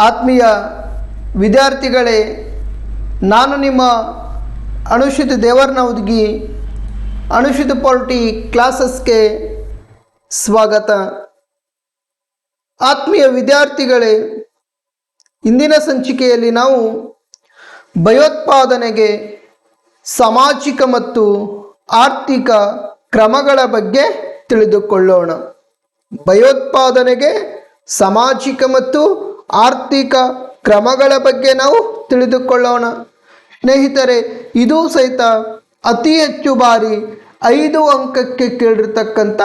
ಆತ್ಮೀಯ ವಿದ್ಯಾರ್ಥಿಗಳೇ, ನಾನು ನಿಮ್ಮ ಅನುಷಿತ ದೇವರನವದಗಿ ಅನುಷಿತ ಪಾಲಿಟಿ ಕ್ಲಾಸಸ್ಗೆ ಸ್ವಾಗತ. ಆತ್ಮೀಯ ವಿದ್ಯಾರ್ಥಿಗಳೇ, ಇಂದಿನ ಸಂಚಿಕೆಯಲ್ಲಿ ನಾವು ಭಯೋತ್ಪಾದನೆಗೆ ಸಾಮಾಜಿಕ ಮತ್ತು ಆರ್ಥಿಕ ಕ್ರಮಗಳ ಬಗ್ಗೆ ತಿಳಿದುಕೊಳ್ಳೋಣ. ಭಯೋತ್ಪಾದನೆಗೆ ಸಾಮಾಜಿಕ ಮತ್ತು ಆರ್ಥಿಕ ಕ್ರಮಗಳ ಬಗ್ಗೆ ನಾವು ತಿಳಿದುಕೊಳ್ಳೋಣ. ಸ್ನೇಹಿತರೆ, ಇದು ಸಹಿತ ಅತಿ ಹೆಚ್ಚು ಬಾರಿ 5 ಅಂಕಕ್ಕೆ ಕೇಳಿರ್ತಕ್ಕಂಥ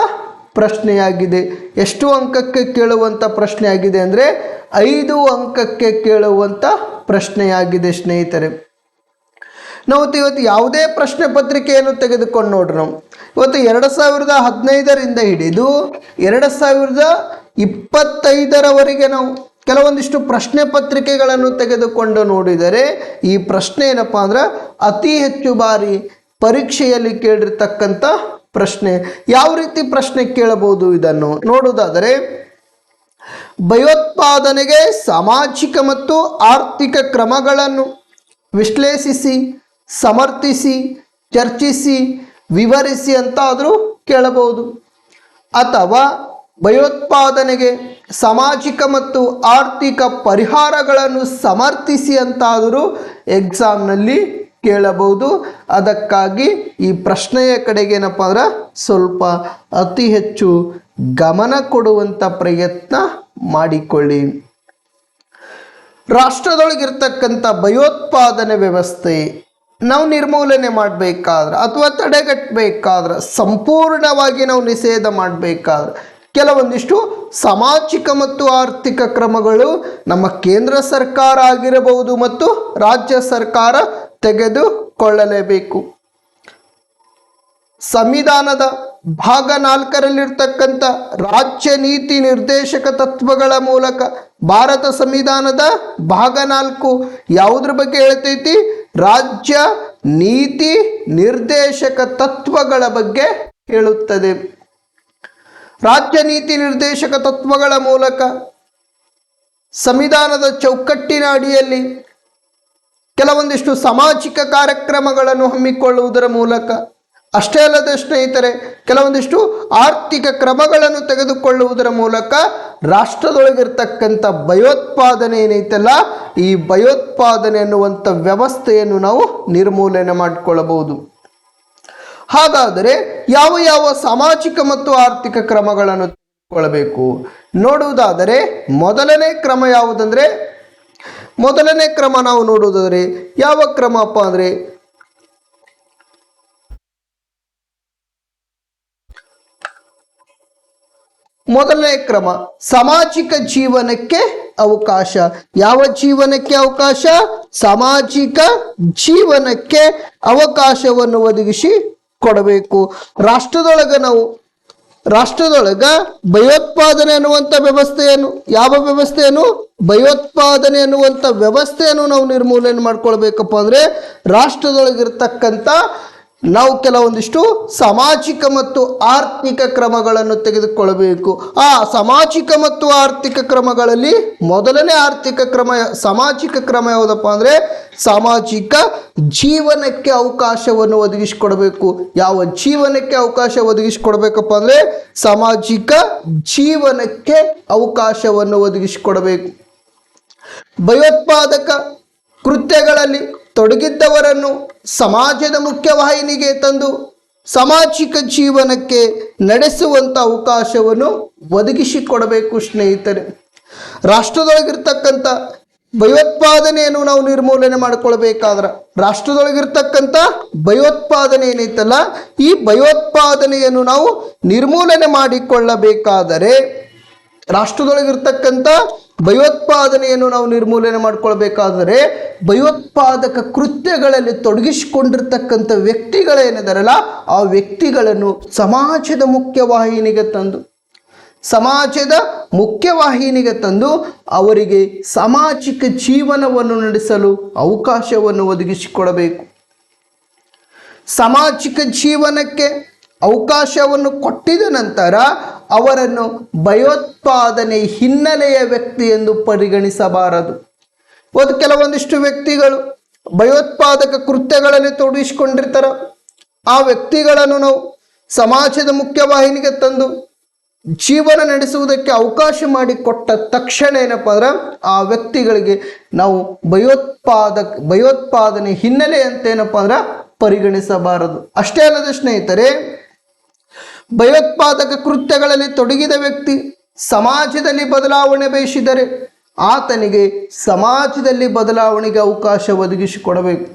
ಪ್ರಶ್ನೆಯಾಗಿದೆ. ಎಷ್ಟು ಅಂಕಕ್ಕೆ ಕೇಳುವಂಥ ಪ್ರಶ್ನೆಯಾಗಿದೆ ಅಂದರೆ 5 ಅಂಕಕ್ಕೆ ಕೇಳುವಂಥ ಪ್ರಶ್ನೆಯಾಗಿದೆ. ಸ್ನೇಹಿತರೆ, ನಾವು ಇವತ್ತು ಯಾವುದೇ ಪ್ರಶ್ನೆ ಪತ್ರಿಕೆಯನ್ನು ತೆಗೆದುಕೊಂಡು ನೋಡ್ರಿ. ನಾವು ಇವತ್ತು 2015ರಿಂದ ಹಿಡಿದು 2025ರವರೆಗೆ ನಾವು ಕೆಲವೊಂದಿಷ್ಟು ಪ್ರಶ್ನೆ ಪತ್ರಿಕೆಗಳನ್ನು ತೆಗೆದುಕೊಂಡು ನೋಡಿದರೆ ಈ ಪ್ರಶ್ನೆ ಏನಪ್ಪ ಅಂದ್ರೆ ಅತಿ ಹೆಚ್ಚು ಬಾರಿ ಪರೀಕ್ಷೆಯಲ್ಲಿ ಕೇಳಿರ್ತಕ್ಕಂಥ ಪ್ರಶ್ನೆ. ಯಾವ ರೀತಿ ಪ್ರಶ್ನೆ ಕೇಳಬಹುದು ಇದನ್ನು ನೋಡುವುದಾದರೆ, ಭಯೋತ್ಪಾದನೆಗೆ ಸಾಮಾಜಿಕ ಮತ್ತು ಆರ್ಥಿಕ ಕ್ರಮಗಳನ್ನು ವಿಶ್ಲೇಷಿಸಿ, ಸಮರ್ಥಿಸಿ, ಚರ್ಚಿಸಿ, ವಿವರಿಸಿ ಅಂತಾದರೂ ಕೇಳಬಹುದು. ಅಥವಾ ಭಯೋತ್ಪಾದನೆಗೆ ಸಾಮಾಜಿಕ ಮತ್ತು ಆರ್ಥಿಕ ಪರಿಹಾರಗಳನ್ನು ಸಮರ್ಥಿಸಿ ಅಂತಾದರೂ ಎಕ್ಸಾಮ್ನಲ್ಲಿ ಕೇಳಬಹುದು. ಅದಕ್ಕಾಗಿ ಈ ಪ್ರಶ್ನೆಯ ಕಡೆಗೆ ಏನಪ್ಪ ಅಂದ್ರೆ ಸ್ವಲ್ಪ ಅತಿ ಹೆಚ್ಚು ಗಮನ ಕೊಡುವಂಥ ಪ್ರಯತ್ನ ಮಾಡಿಕೊಳ್ಳಿ. ರಾಷ್ಟ್ರದೊಳಗಿರ್ತಕ್ಕಂಥ ಭಯೋತ್ಪಾದನೆ ವ್ಯವಸ್ಥೆ ನಾವು ನಿರ್ಮೂಲನೆ ಮಾಡಬೇಕಾದ್ರೆ ಅಥವಾ ತಡೆಗಟ್ಟಬೇಕಾದ್ರೆ, ಸಂಪೂರ್ಣವಾಗಿ ನಾವು ನಿಷೇಧ ಮಾಡಬೇಕಾದ್ರೆ ಕೆಲವೊಂದಿಷ್ಟು ಸಾಮಾಜಿಕ ಮತ್ತು ಆರ್ಥಿಕ ಕ್ರಮಗಳು ನಮ್ಮ ಕೇಂದ್ರ ಸರ್ಕಾರ ಆಗಿರಬಹುದು ಮತ್ತು ರಾಜ್ಯ ಸರ್ಕಾರ ತೆಗೆದುಕೊಳ್ಳಲೇಬೇಕು. ಸಂವಿಧಾನದ ಭಾಗ 4ರಲ್ಲಿರ್ತಕ್ಕಂಥ ರಾಜ್ಯ ನೀತಿ ನಿರ್ದೇಶಕ ತತ್ವಗಳ ಮೂಲಕ, ಭಾರತ ಸಂವಿಧಾನದ ಭಾಗ 4 ಯಾವುದ್ರ ಬಗ್ಗೆ ಹೇಳ್ತೈತಿ? ರಾಜ್ಯ ನೀತಿ ನಿರ್ದೇಶಕ ತತ್ವಗಳ ಬಗ್ಗೆ ಹೇಳುತ್ತದೆ. ರಾಜ್ಯ ನೀತಿ ನಿರ್ದೇಶಕ ತತ್ವಗಳ ಮೂಲಕ ಸಂವಿಧಾನದ ಚೌಕಟ್ಟಿನ ಅಡಿಯಲ್ಲಿ ಕೆಲವೊಂದಿಷ್ಟು ಸಾಮಾಜಿಕ ಕಾರ್ಯಕ್ರಮಗಳನ್ನು ಹಮ್ಮಿಕೊಳ್ಳುವುದರ ಮೂಲಕ, ಅಷ್ಟೇ ಅಲ್ಲದೆ ಸ್ನೇಹಿತರೆ, ಕೆಲವೊಂದಿಷ್ಟು ಆರ್ಥಿಕ ಕ್ರಮಗಳನ್ನು ತೆಗೆದುಕೊಳ್ಳುವುದರ ಮೂಲಕ ರಾಷ್ಟ್ರದೊಳಗಿರ್ತಕ್ಕಂಥ ಭಯೋತ್ಪಾದನೆ ಏನೈತಲ್ಲ, ಈ ಭಯೋತ್ಪಾದನೆ ಅನ್ನುವಂಥ ವ್ಯವಸ್ಥೆಯನ್ನು ನಾವು ನಿರ್ಮೂಲನೆ ಮಾಡಿಕೊಳ್ಳಬಹುದು. ಹಾಗಾದರೆ ಯಾವ ಯಾವ ಸಾಮಾಜಿಕ ಮತ್ತು ಆರ್ಥಿಕ ಕ್ರಮಗಳನ್ನು ತೆಗೆದುಕೊಳ್ಳಬೇಕು ನೋಡುವುದಾದರೆ, ಮೊದಲನೇ ಕ್ರಮ ಯಾವುದಂದರೆ, ಮೊದಲನೇ ಕ್ರಮ ನಾವು ನೋಡುವುದಾದರೆ ಯಾವ ಕ್ರಮಪ್ಪ ಅಂದರೆ ಮೊದಲನೇ ಕ್ರಮ ಸಾಮಾಜಿಕ ಜೀವನಕ್ಕೆ ಅವಕಾಶ. ಯಾವ ಜೀವನಕ್ಕೆ ಅವಕಾಶ? ಸಾಮಾಜಿಕ ಜೀವನಕ್ಕೆ ಅವಕಾಶವನ್ನು ಒದಗಿಸಿ ಕೊಡಬೇಕು. ರಾಷ್ಟ್ರದೊಳಗ ಭಯೋತ್ಪಾದನೆ ಅನ್ನುವಂಥ ವ್ಯವಸ್ಥೆಯನ್ನು, ಯಾವ ವ್ಯವಸ್ಥೆಯನ್ನು? ಭಯೋತ್ಪಾದನೆ ಅನ್ನುವಂಥ ವ್ಯವಸ್ಥೆಯನ್ನು ನಾವು ನಿರ್ಮೂಲನೆ ಮಾಡ್ಕೊಳ್ಬೇಕಪ್ಪ ಅಂದರೆ ರಾಷ್ಟ್ರದೊಳಗಿರ್ತಕ್ಕಂಥ ನಾವು ಕೆಲವೊಂದಿಷ್ಟು ಸಾಮಾಜಿಕ ಮತ್ತು ಆರ್ಥಿಕ ಕ್ರಮಗಳನ್ನು ತೆಗೆದುಕೊಳ್ಳಬೇಕು. ಆ ಸಾಮಾಜಿಕ ಮತ್ತು ಆರ್ಥಿಕ ಕ್ರಮಗಳಲ್ಲಿ ಮೊದಲನೇ ಸಾಮಾಜಿಕ ಕ್ರಮ ಯಾವುದಪ್ಪ ಅಂದರೆ ಸಾಮಾಜಿಕ ಜೀವನಕ್ಕೆ ಅವಕಾಶವನ್ನು ಒದಗಿಸಿಕೊಡಬೇಕು. ಯಾವ ಜೀವನಕ್ಕೆ ಅವಕಾಶ ಒದಗಿಸಿಕೊಡ್ಬೇಕಪ್ಪ ಅಂದರೆ ಸಾಮಾಜಿಕ ಜೀವನಕ್ಕೆ ಅವಕಾಶವನ್ನು ಒದಗಿಸಿಕೊಡಬೇಕು. ಭಯೋತ್ಪಾದಕ ಕೃತ್ಯಗಳಲ್ಲಿ ತೊಡಗಿದ್ದವರನ್ನು ಸಮಾಜದ ಮುಖ್ಯವಾಹಿನಿಗೆ ತಂದು ಸಾಮಾಜಿಕ ಜೀವನಕ್ಕೆ ನಡೆಸುವಂಥ ಅವಕಾಶವನ್ನು ಒದಗಿಸಿಕೊಡಬೇಕು. ಸ್ನೇಹಿತರೆ, ರಾಷ್ಟ್ರದೊಳಗಿರ್ತಕ್ಕಂಥ ಭಯೋತ್ಪಾದನೆಯನ್ನು ನಾವು ನಿರ್ಮೂಲನೆ ಮಾಡಿಕೊಳ್ಬೇಕಾದ್ರೆ, ರಾಷ್ಟ್ರದೊಳಗಿರ್ತಕ್ಕಂಥ ಭಯೋತ್ಪಾದನೆ ಏನೈತಲ್ಲ, ಈ ಭಯೋತ್ಪಾದನೆಯನ್ನು ನಾವು ನಿರ್ಮೂಲನೆ ಮಾಡಿಕೊಳ್ಳಬೇಕಾದರೆ, ರಾಷ್ಟ್ರದೊಳಗಿರ್ತಕ್ಕಂಥ ಭಯೋತ್ಪಾದನೆಯನ್ನು ನಾವು ನಿರ್ಮೂಲನೆ ಮಾಡಿಕೊಳ್ಬೇಕಾದರೆ ಭಯೋತ್ಪಾದಕ ಕೃತ್ಯಗಳಲ್ಲಿ ತೊಡಗಿಸಿಕೊಂಡಿರ್ತಕ್ಕಂಥ ವ್ಯಕ್ತಿಗಳೇನಿದಾರಲ್ಲ, ಆ ವ್ಯಕ್ತಿಗಳನ್ನು ಸಮಾಜದ ಮುಖ್ಯವಾಹಿನಿಗೆ ತಂದು ಅವರಿಗೆ ಸಾಮಾಜಿಕ ಜೀವನವನ್ನು ನಡೆಸಲು ಅವಕಾಶವನ್ನು ಒದಗಿಸಿಕೊಡಬೇಕು. ಸಾಮಾಜಿಕ ಜೀವನಕ್ಕೆ ಅವಕಾಶವನ್ನು ಕೊಟ್ಟಿದ ನಂತರ ಅವರನ್ನು ಭಯೋತ್ಪಾದನೆ ಹಿನ್ನೆಲೆಯ ವ್ಯಕ್ತಿ ಎಂದು ಪರಿಗಣಿಸಬಾರದು. ಇವತ್ತು ಕೆಲವೊಂದಿಷ್ಟು ವ್ಯಕ್ತಿಗಳು ಭಯೋತ್ಪಾದಕ ಕೃತ್ಯಗಳಲ್ಲಿ ತೊಡಗಿಸಿಕೊಂಡಿರ್ತಾರೆ. ಆ ವ್ಯಕ್ತಿಗಳನ್ನು ನಾವು ಸಮಾಜದ ಮುಖ್ಯವಾಹಿನಿಗೆ ತಂದು ಜೀವನ ನಡೆಸುವುದಕ್ಕೆ ಅವಕಾಶ ಮಾಡಿಕೊಟ್ಟ ತಕ್ಷಣ ಏನಪ್ಪ ಅಂದ್ರೆ ಆ ವ್ಯಕ್ತಿಗಳಿಗೆ ನಾವು ಭಯೋತ್ಪಾದನೆ ಹಿನ್ನೆಲೆ ಅಂತ ಏನಪ್ಪ ಅಂದ್ರೆ ಪರಿಗಣಿಸಬಾರದು. ಅಷ್ಟೇ ಅಲ್ಲದೆ ಸ್ನೇಹಿತರೆ, ಭಯೋತ್ಪಾದಕ ಕೃತ್ಯಗಳಲ್ಲಿ ತೊಡಗಿದ ವ್ಯಕ್ತಿ ಸಮಾಜದಲ್ಲಿ ಬದಲಾವಣೆ ಬಯಸಿದರೆ ಆತನಿಗೆ ಸಮಾಜದಲ್ಲಿ ಬದಲಾವಣೆಗೆ ಅವಕಾಶ ಒದಗಿಸಿಕೊಡಬೇಕು.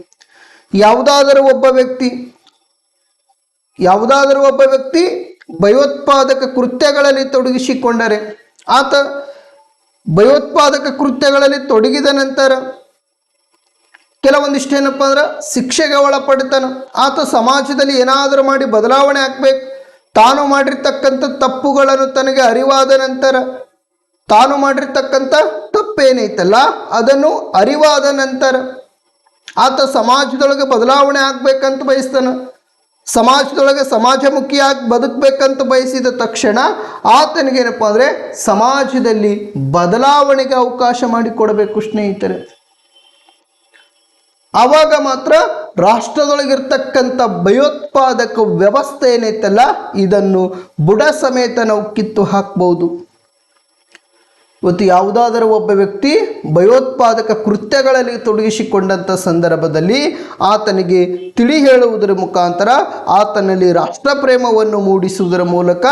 ಯಾವುದಾದರೂ ಒಬ್ಬ ವ್ಯಕ್ತಿ ಭಯೋತ್ಪಾದಕ ಕೃತ್ಯಗಳಲ್ಲಿ ತೊಡಗಿಸಿಕೊಂಡರೆ ಆತ ಭಯೋತ್ಪಾದಕ ಕೃತ್ಯಗಳಲ್ಲಿ ತೊಡಗಿದ ನಂತರ ಕೆಲವೊಂದಿಷ್ಟು ಏನಪ್ಪ ಅಂದ್ರೆ ಶಿಕ್ಷೆಗೆ ಒಳಪಡ್ತಾನೆ. ಆತ ಸಮಾಜದಲ್ಲಿ ಏನಾದರೂ ಮಾಡಿ ಬದಲಾವಣೆ ಆಗ್ಬೇಕು. ತಾನು ಮಾಡಿರ್ತಕ್ಕಂಥ ತಪ್ಪುಗಳನ್ನು ತನಗೆ ಅರಿವಾದ ನಂತರ ತಾನು ಮಾಡಿರ್ತಕ್ಕಂಥ ತಪ್ಪೇನೈತಲ್ಲ ಅದನ್ನು ಅರಿವಾದ ನಂತರ ಆತ ಸಮಾಜದೊಳಗೆ ಬದಲಾವಣೆ ಆಗ್ಬೇಕಂತ ಬಯಸ್ತಾನೆ. ಸಮಾಜದೊಳಗೆ ಸಮಾಜಮುಖಿಯಾಗಿ ಬದುಕಬೇಕಂತ ಬಯಸಿದ ತಕ್ಷಣ ಆತನಿಗೇನಪ್ಪ ಅಂದರೆ ಸಮಾಜದಲ್ಲಿ ಬದಲಾವಣೆಗೆ ಅವಕಾಶ ಮಾಡಿಕೊಡಬೇಕು ಸ್ನೇಹಿತರೆ. ಆವಾಗ ಮಾತ್ರ ರಾಷ್ಟ್ರದೊಳಗಿರ್ತಕ್ಕಂಥ ಭಯೋತ್ಪಾದಕ ವ್ಯವಸ್ಥೆ ಏನೈತಲ್ಲ ಇದನ್ನು ಬುಡ ಸಮೇತ ನಾವು ಕಿತ್ತು ಹಾಕ್ಬೋದು. ಇವತ್ತು ಯಾವುದಾದರೂ ಒಬ್ಬ ವ್ಯಕ್ತಿ ಭಯೋತ್ಪಾದಕ ಕೃತ್ಯಗಳಲ್ಲಿ ತೊಡಗಿಸಿಕೊಂಡಂಥ ಸಂದರ್ಭದಲ್ಲಿ ಆತನಿಗೆ ತಿಳಿ ಹೇಳುವುದರ ಮುಖಾಂತರ ಆತನಲ್ಲಿ ರಾಷ್ಟ್ರ ಪ್ರೇಮವನ್ನು ಮೂಡಿಸುವುದರ ಮೂಲಕ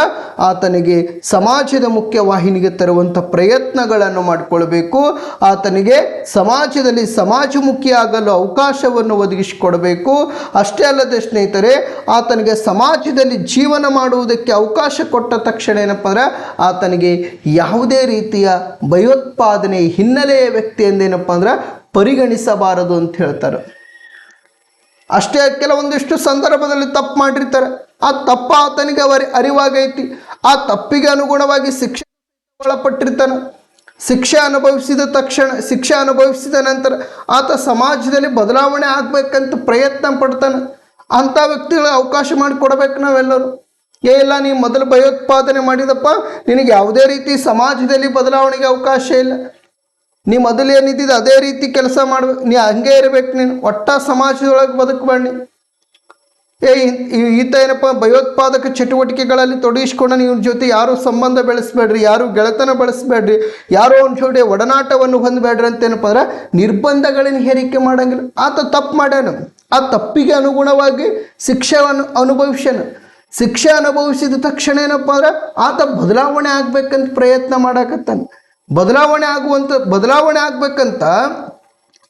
ಆತನಿಗೆ ಸಮಾಜದ ಮುಖ್ಯವಾಹಿನಿಗೆ ತರುವಂಥ ಪ್ರಯತ್ನಗಳನ್ನು ಮಾಡಿಕೊಳ್ಬೇಕು. ಆತನಿಗೆ ಸಮಾಜದಲ್ಲಿ ಸಮಾಜಮುಖಿಯಾಗಲು ಅವಕಾಶವನ್ನು ಒದಗಿಸಿಕೊಡಬೇಕು. ಅಷ್ಟೇ ಅಲ್ಲದೆ ಸ್ನೇಹಿತರೆ, ಆತನಿಗೆ ಸಮಾಜದಲ್ಲಿ ಜೀವನ ಮಾಡುವುದಕ್ಕೆ ಅವಕಾಶ ಕೊಟ್ಟ ತಕ್ಷಣ ಏನಪ್ಪ ಅಂದ್ರೆ ಆತನಿಗೆ ಯಾವುದೇ ರೀತಿಯ ಭಯೋತ್ಪಾದನೆ ಹಿನ್ನೆಲೆಯ ವ್ಯಕ್ತಿ ಎಂದೇನಪ್ಪ ಅಂದ್ರೆ ಪರಿಗಣಿಸಬಾರದು ಅಂತ ಹೇಳ್ತಾರೆ. ಅಷ್ಟೇ, ಕೆಲವೊಂದಿಷ್ಟು ಸಂದರ್ಭದಲ್ಲಿ ತಪ್ಪು ಮಾಡಿರ್ತಾರೆ. ಆ ತಪ್ಪ ಆತನಿಗೆ ಅರಿವಾಗೈತಿ. ಆ ತಪ್ಪಿಗೆ ಅನುಗುಣವಾಗಿ ಶಿಕ್ಷೆ ಒಳಪಟ್ಟಿರ್ತಾನೆ. ಶಿಕ್ಷೆ ಅನುಭವಿಸಿದ ನಂತರ ಆತ ಸಮಾಜದಲ್ಲಿ ಬದಲಾವಣೆ ಆಗ್ಬೇಕಂತ ಪ್ರಯತ್ನ ಪಡ್ತಾನೆ. ಅಂಥ ವ್ಯಕ್ತಿಗಳಿಗೆ ಅವಕಾಶ ಮಾಡಿಕೊಡ್ಬೇಕು ನಾವೆಲ್ಲರೂ. ಇಲ್ಲ, ನೀ ಮೊದಲು ಭಯೋತ್ಪಾದನೆ ಮಾಡಿದಪ್ಪ, ನಿನಗೆ ಯಾವುದೇ ರೀತಿ ಸಮಾಜದಲ್ಲಿ ಬದಲಾವಣೆಗೆ ಅವಕಾಶ ಇಲ್ಲ. ನೀ ಮೊದಲು ಏನಿದ್ದಿದ್ದು ಅದೇ ರೀತಿ ಕೆಲಸ ಮಾಡ್ಬೇಕು, ನೀ ಹಂಗೆ ಇರಬೇಕು, ನೀನು ಒಟ್ಟ ಸಮಾಜದೊಳಗೆ ಬದುಕಬೇಡಿ. ಈತ ಏನಪ್ಪ ಭಯೋತ್ಪಾದಕ ಚಟುವಟಿಕೆಗಳಲ್ಲಿ ತೊಡಗಿಸ್ಕೊಂಡು ನೀವು ಜೊತೆ ಯಾರೂ ಸಂಬಂಧ ಬೆಳೆಸಬೇಡ್ರಿ, ಯಾರು ಗೆಳೆತನ ಬೆಳೆಸಬೇಡ್ರಿ, ಯಾರೋ ಒಂದು ಜೋಡಿ ಒಡನಾಟವನ್ನು ಹೊಂದಬೇಡ್ರಿ ಅಂತ ಏನಪ್ಪ ಅಂದ್ರೆ ನಿರ್ಬಂಧಗಳನ್ನು ಹೇರಿಕೆ ಮಾಡಂಗಿಲ್ಲ. ಆತ ತಪ್ಪು ಮಾಡ್ಯಾನ, ಆ ತಪ್ಪಿಗೆ ಅನುಗುಣವಾಗಿ ಶಿಕ್ಷೆಯನ್ನು ಅನುಭವಿಸ್ಯಾನ. ಶಿಕ್ಷೆ ಅನುಭವಿಸಿದ ತಕ್ಷಣ ಏನಪ್ಪ ಅಂದ್ರೆ ಆತ ಬದಲಾವಣೆ ಆಗ್ಬೇಕಂತ ಪ್ರಯತ್ನ ಮಾಡಾಕತ್ತಾನೆ. ಬದಲಾವಣೆ ಆಗ್ಬೇಕಂತ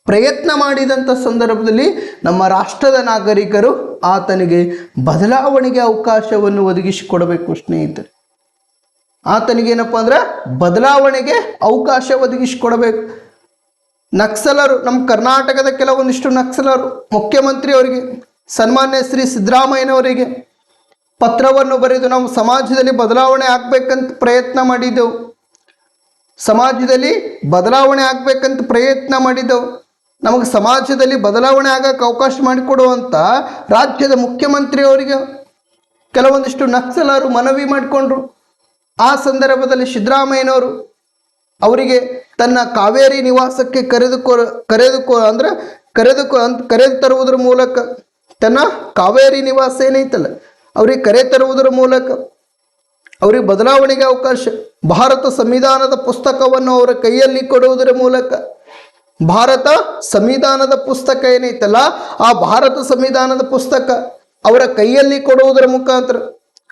ಪ್ರಯತ್ನ ಮಾಡಿದಂಥ ಸಂದರ್ಭದಲ್ಲಿ ನಮ್ಮ ರಾಷ್ಟ್ರದ ನಾಗರಿಕರು ಆತನಿಗೆ ಬದಲಾವಣೆಗೆ ಅವಕಾಶವನ್ನು ಒದಗಿಸಿಕೊಡಬೇಕು ಸ್ನೇಹಿತರೆ. ಆತನಿಗೇನಪ್ಪ ಅಂದ್ರೆ ಬದಲಾವಣೆಗೆ ಅವಕಾಶ ಒದಗಿಸಿಕೊಡಬೇಕು. ನಕ್ಸಲರು, ನಮ್ಮ ಕರ್ನಾಟಕದ ಕೆಲವೊಂದಿಷ್ಟು ನಕ್ಸಲರು ಮುಖ್ಯಮಂತ್ರಿಯವರಿಗೆ, ಸನ್ಮಾನ್ಯ ಶ್ರೀ ಸಿದ್ದರಾಮಯ್ಯನವರಿಗೆ ಪತ್ರವನ್ನು ಬರೆದು ನಾವು ಸಮಾಜದಲ್ಲಿ ಬದಲಾವಣೆ ಆಗ್ಬೇಕಂತ ಪ್ರಯತ್ನ ಮಾಡಿದ್ದೆವು. ನಮಗೆ ಸಮಾಜದಲ್ಲಿ ಬದಲಾವಣೆ ಆಗಕ್ಕೆ ಅವಕಾಶ ಮಾಡಿಕೊಡುವಂಥ ರಾಜ್ಯದ ಮುಖ್ಯಮಂತ್ರಿಯವರಿಗೆ ಕೆಲವೊಂದಿಷ್ಟು ನಕ್ಸಲರು ಮನವಿ ಮಾಡಿಕೊಂಡ್ರು. ಆ ಸಂದರ್ಭದಲ್ಲಿ ಸಿದ್ದರಾಮಯ್ಯನವರು ಅವರಿಗೆ ತನ್ನ ಕಾವೇರಿ ನಿವಾಸಕ್ಕೆ ಕರೆದು ತರುವುದರ ಮೂಲಕ, ತನ್ನ ಕಾವೇರಿ ನಿವಾಸ ಏನೈತಲ್ಲ ಅವ್ರಿಗೆ ಕರೆ ತರುವುದರ ಮೂಲಕ ಅವರಿಗೆ ಬದಲಾವಣೆಗೆ ಅವಕಾಶ, ಭಾರತ ಸಂವಿಧಾನದ ಪುಸ್ತಕವನ್ನು ಅವರ ಕೈಯಲ್ಲಿ ಕೊಡುವುದರ ಮೂಲಕ, ಭಾರತ ಸಂವಿಧಾನದ ಪುಸ್ತಕ ಏನೈತಲ್ಲ ಆ ಭಾರತ ಸಂವಿಧಾನದ ಪುಸ್ತಕ ಅವರ ಕೈಯಲ್ಲಿ ಕೊಡುವುದರ ಮುಖಾಂತರ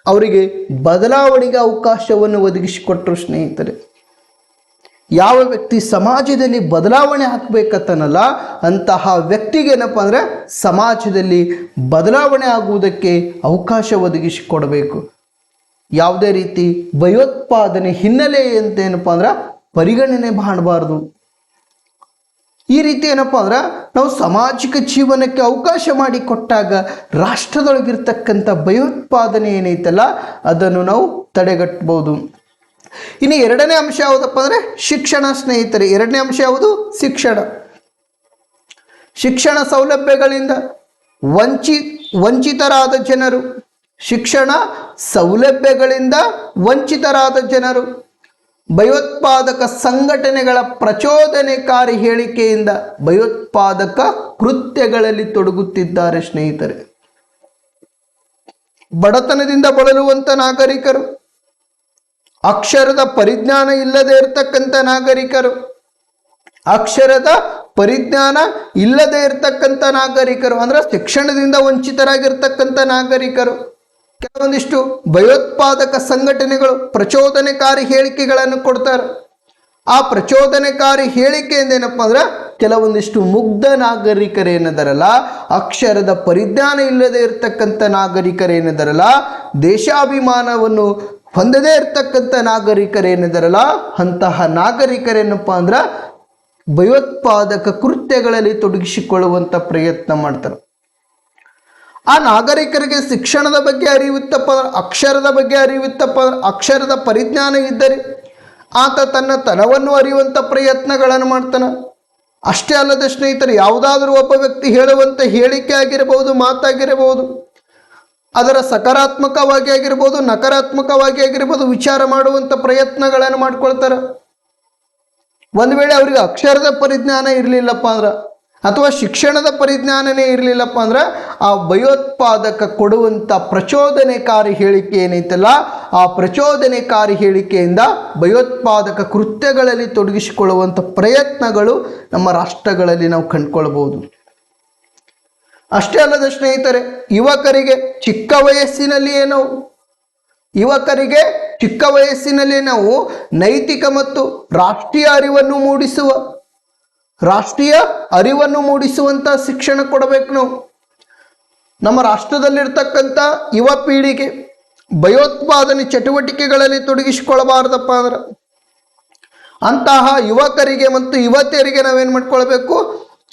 ಅವರಿಗೆ ಬದಲಾವಣೆಗೆ ಅವಕಾಶವನ್ನು ಒದಗಿಸಿಕೊಟ್ಟರು ಸ್ನೇಹಿತರೆ. ಯಾವ ವ್ಯಕ್ತಿ ಸಮಾಜದಲ್ಲಿ ಬದಲಾವಣೆ ಹಾಕಬೇಕತ್ತನಲ್ಲ ಅಂತಹ ವ್ಯಕ್ತಿಗೆ ಏನಪ್ಪ ಅಂದರೆ ಸಮಾಜದಲ್ಲಿ ಬದಲಾವಣೆ ಆಗುವುದಕ್ಕೆ ಅವಕಾಶ ಒದಗಿಸಿಕೊಡಬೇಕು. ಯಾವುದೇ ರೀತಿ ಭಯೋತ್ಪಾದನೆ ಹಿನ್ನೆಲೆ ಅಂತ ಏನಪ್ಪ ಅಂದ್ರೆ ಪರಿಗಣನೆ ಮಾಡಬಾರ್ದು. ಈ ರೀತಿ ಏನಪ್ಪ ಅಂದ್ರೆ ನಾವು ಸಾಮಾಜಿಕ ಜೀವನಕ್ಕೆ ಅವಕಾಶ ಮಾಡಿಕೊಟ್ಟಾಗ ರಾಷ್ಟ್ರದೊಳಗಿರ್ತಕ್ಕಂಥ ಭಯೋತ್ಪಾದನೆ ಏನೈತಲ್ಲ ಅದನ್ನು ನಾವು ತಡೆಗಟ್ಟಬಹುದು. ಇನ್ನು ಎರಡನೇ ಅಂಶ ಯಾವುದಪ್ಪ ಅಂದರೆ ಶಿಕ್ಷಣ ಸ್ನೇಹಿತರೆ. ಎರಡನೇ ಅಂಶ ಯಾವುದು? ಶಿಕ್ಷಣ ಸೌಲಭ್ಯಗಳಿಂದ ವಂಚಿತರಾದ ಜನರು ಶಿಕ್ಷಣ ಸೌಲಭ್ಯಗಳಿಂದ ವಂಚಿತರಾದ ಜನರು ಭಯೋತ್ಪಾದಕ ಸಂಘಟನೆಗಳ ಪ್ರಚೋದನೆಕಾರಿ ಹೇಳಿಕೆಯಿಂದ ಭಯೋತ್ಪಾದಕ ಕೃತ್ಯಗಳಲ್ಲಿ ತೊಡಗುತ್ತಿದ್ದಾರೆ ಸ್ನೇಹಿತರೆ. ಬಡತನದಿಂದ ಬಳಲುವಂತ ನಾಗರಿಕರು, ಅಕ್ಷರದ ಪರಿಜ್ಞಾನ ಇಲ್ಲದೆ ಇರತಕ್ಕಂಥ ನಾಗರಿಕರು, ಅಕ್ಷರದ ಪರಿಜ್ಞಾನ ಇಲ್ಲದೆ ಇರತಕ್ಕಂಥ ನಾಗರಿಕರು ಅಂದ್ರೆ ಶಿಕ್ಷಣದಿಂದ ವಂಚಿತರಾಗಿರ್ತಕ್ಕಂಥ ನಾಗರಿಕರು, ಕೆಲವೊಂದಿಷ್ಟು ಭಯೋತ್ಪಾದಕ ಸಂಘಟನೆಗಳು ಪ್ರಚೋದನೆಕಾರಿ ಹೇಳಿಕೆಗಳನ್ನು ಕೊಡ್ತಾರೆ. ಆ ಪ್ರಚೋದನೆಕಾರಿ ಹೇಳಿಕೆಯಿಂದ ಏನಪ್ಪ ಅಂದ್ರೆ ಕೆಲವೊಂದಿಷ್ಟು ಮುಗ್ಧ ನಾಗರಿಕರೇನದರಲ್ಲ, ಅಕ್ಷರದ ಪರಿಜ್ಞಾನ ಇಲ್ಲದೆ ಇರತಕ್ಕಂಥ ನಾಗರಿಕರೇನದರಲ್ಲ, ದೇಶಾಭಿಮಾನವನ್ನು ಹೊಂದದೇ ಇರತಕ್ಕಂಥ ನಾಗರಿಕರೇನಿದಾರಲ್ಲ ಅಂತಹ ನಾಗರಿಕರೇನಪ್ಪ ಅಂದ್ರೆ ಭಯೋತ್ಪಾದಕ ಕೃತ್ಯಗಳಲ್ಲಿ ತೊಡಗಿಸಿಕೊಳ್ಳುವಂಥ ಪ್ರಯತ್ನ ಮಾಡ್ತಾರೆ. ಆ ನಾಗರಿಕರಿಗೆ ಶಿಕ್ಷಣದ ಬಗ್ಗೆ ಅರಿವಿತ್ತಪ್ಪ, ಅಕ್ಷರದ ಬಗ್ಗೆ ಅರಿವಿತ್ತಪ್ಪ, ಅಕ್ಷರದ ಪರಿಜ್ಞಾನ ಇದ್ದರೆ ಆತ ತನ್ನ ತನವನ್ನು ಅರಿಯುವಂಥ ಪ್ರಯತ್ನಗಳನ್ನು ಮಾಡ್ತಾನೆ. ಅಷ್ಟೇ ಅಲ್ಲದೆ ಸ್ನೇಹಿತರೆ, ಯಾವುದಾದ್ರೂ ಒಬ್ಬ ವ್ಯಕ್ತಿ ಹೇಳುವಂಥ ಹೇಳಿಕೆ ಆಗಿರಬಹುದು, ಮಾತಾಗಿರಬಹುದು, ಅದರ ಸಕಾರಾತ್ಮಕವಾಗಿ ಆಗಿರ್ಬೋದು, ನಕಾರಾತ್ಮಕವಾಗಿ ಆಗಿರ್ಬೋದು ವಿಚಾರ ಮಾಡುವಂಥ ಪ್ರಯತ್ನಗಳನ್ನು ಮಾಡ್ಕೊಳ್ತಾರೆ. ಒಂದು ವೇಳೆ ಅವರಿಗೆ ಅಕ್ಷರದ ಪರಿಜ್ಞಾನ ಇರಲಿಲ್ಲಪ್ಪ ಅಂದ್ರೆ ಅಥವಾ ಶಿಕ್ಷಣದ ಪರಿಜ್ಞಾನನೇ ಇರಲಿಲ್ಲಪ್ಪ ಅಂದ್ರೆ ಆ ಭಯೋತ್ಪಾದಕ ಕೊಡುವಂಥ ಪ್ರಚೋದನೆಕಾರಿ ಹೇಳಿಕೆ ಏನೈತಲ್ಲ, ಆ ಪ್ರಚೋದನೆಕಾರಿ ಹೇಳಿಕೆಯಿಂದ ಭಯೋತ್ಪಾದಕ ಕೃತ್ಯಗಳಲ್ಲಿ ತೊಡಗಿಸಿಕೊಳ್ಳುವಂಥ ಪ್ರಯತ್ನಗಳು ನಮ್ಮ ರಾಷ್ಟ್ರಗಳಲ್ಲಿ ನಾವು ಕಂಡುಕೊಳ್ಬಹುದು. ಅಷ್ಟೇ ಅಲ್ಲದ ಸ್ನೇಹಿತರೆ, ಯುವಕರಿಗೆ ಚಿಕ್ಕ ವಯಸ್ಸಿನಲ್ಲಿ ನಾವು ನೈತಿಕ ಮತ್ತು ರಾಷ್ಟ್ರೀಯ ಅರಿವನ್ನು ಮೂಡಿಸುವಂಥ ಶಿಕ್ಷಣ ಕೊಡಬೇಕು. ನಾವು ನಮ್ಮ ರಾಷ್ಟ್ರದಲ್ಲಿರ್ತಕ್ಕಂಥ ಯುವ ಪೀಳಿಗೆ ಭಯೋತ್ಪಾದನೆ ಚಟುವಟಿಕೆಗಳಲ್ಲಿ ತೊಡಗಿಸಿಕೊಳ್ಳಬಾರ್ದಪ್ಪ ಅಂದ್ರೆ ಅಂತಹ ಯುವಕರಿಗೆ ಮತ್ತು ಯುವತಿಯರಿಗೆ ನಾವೇನು ಮಾಡ್ಕೊಳ್ಬೇಕು,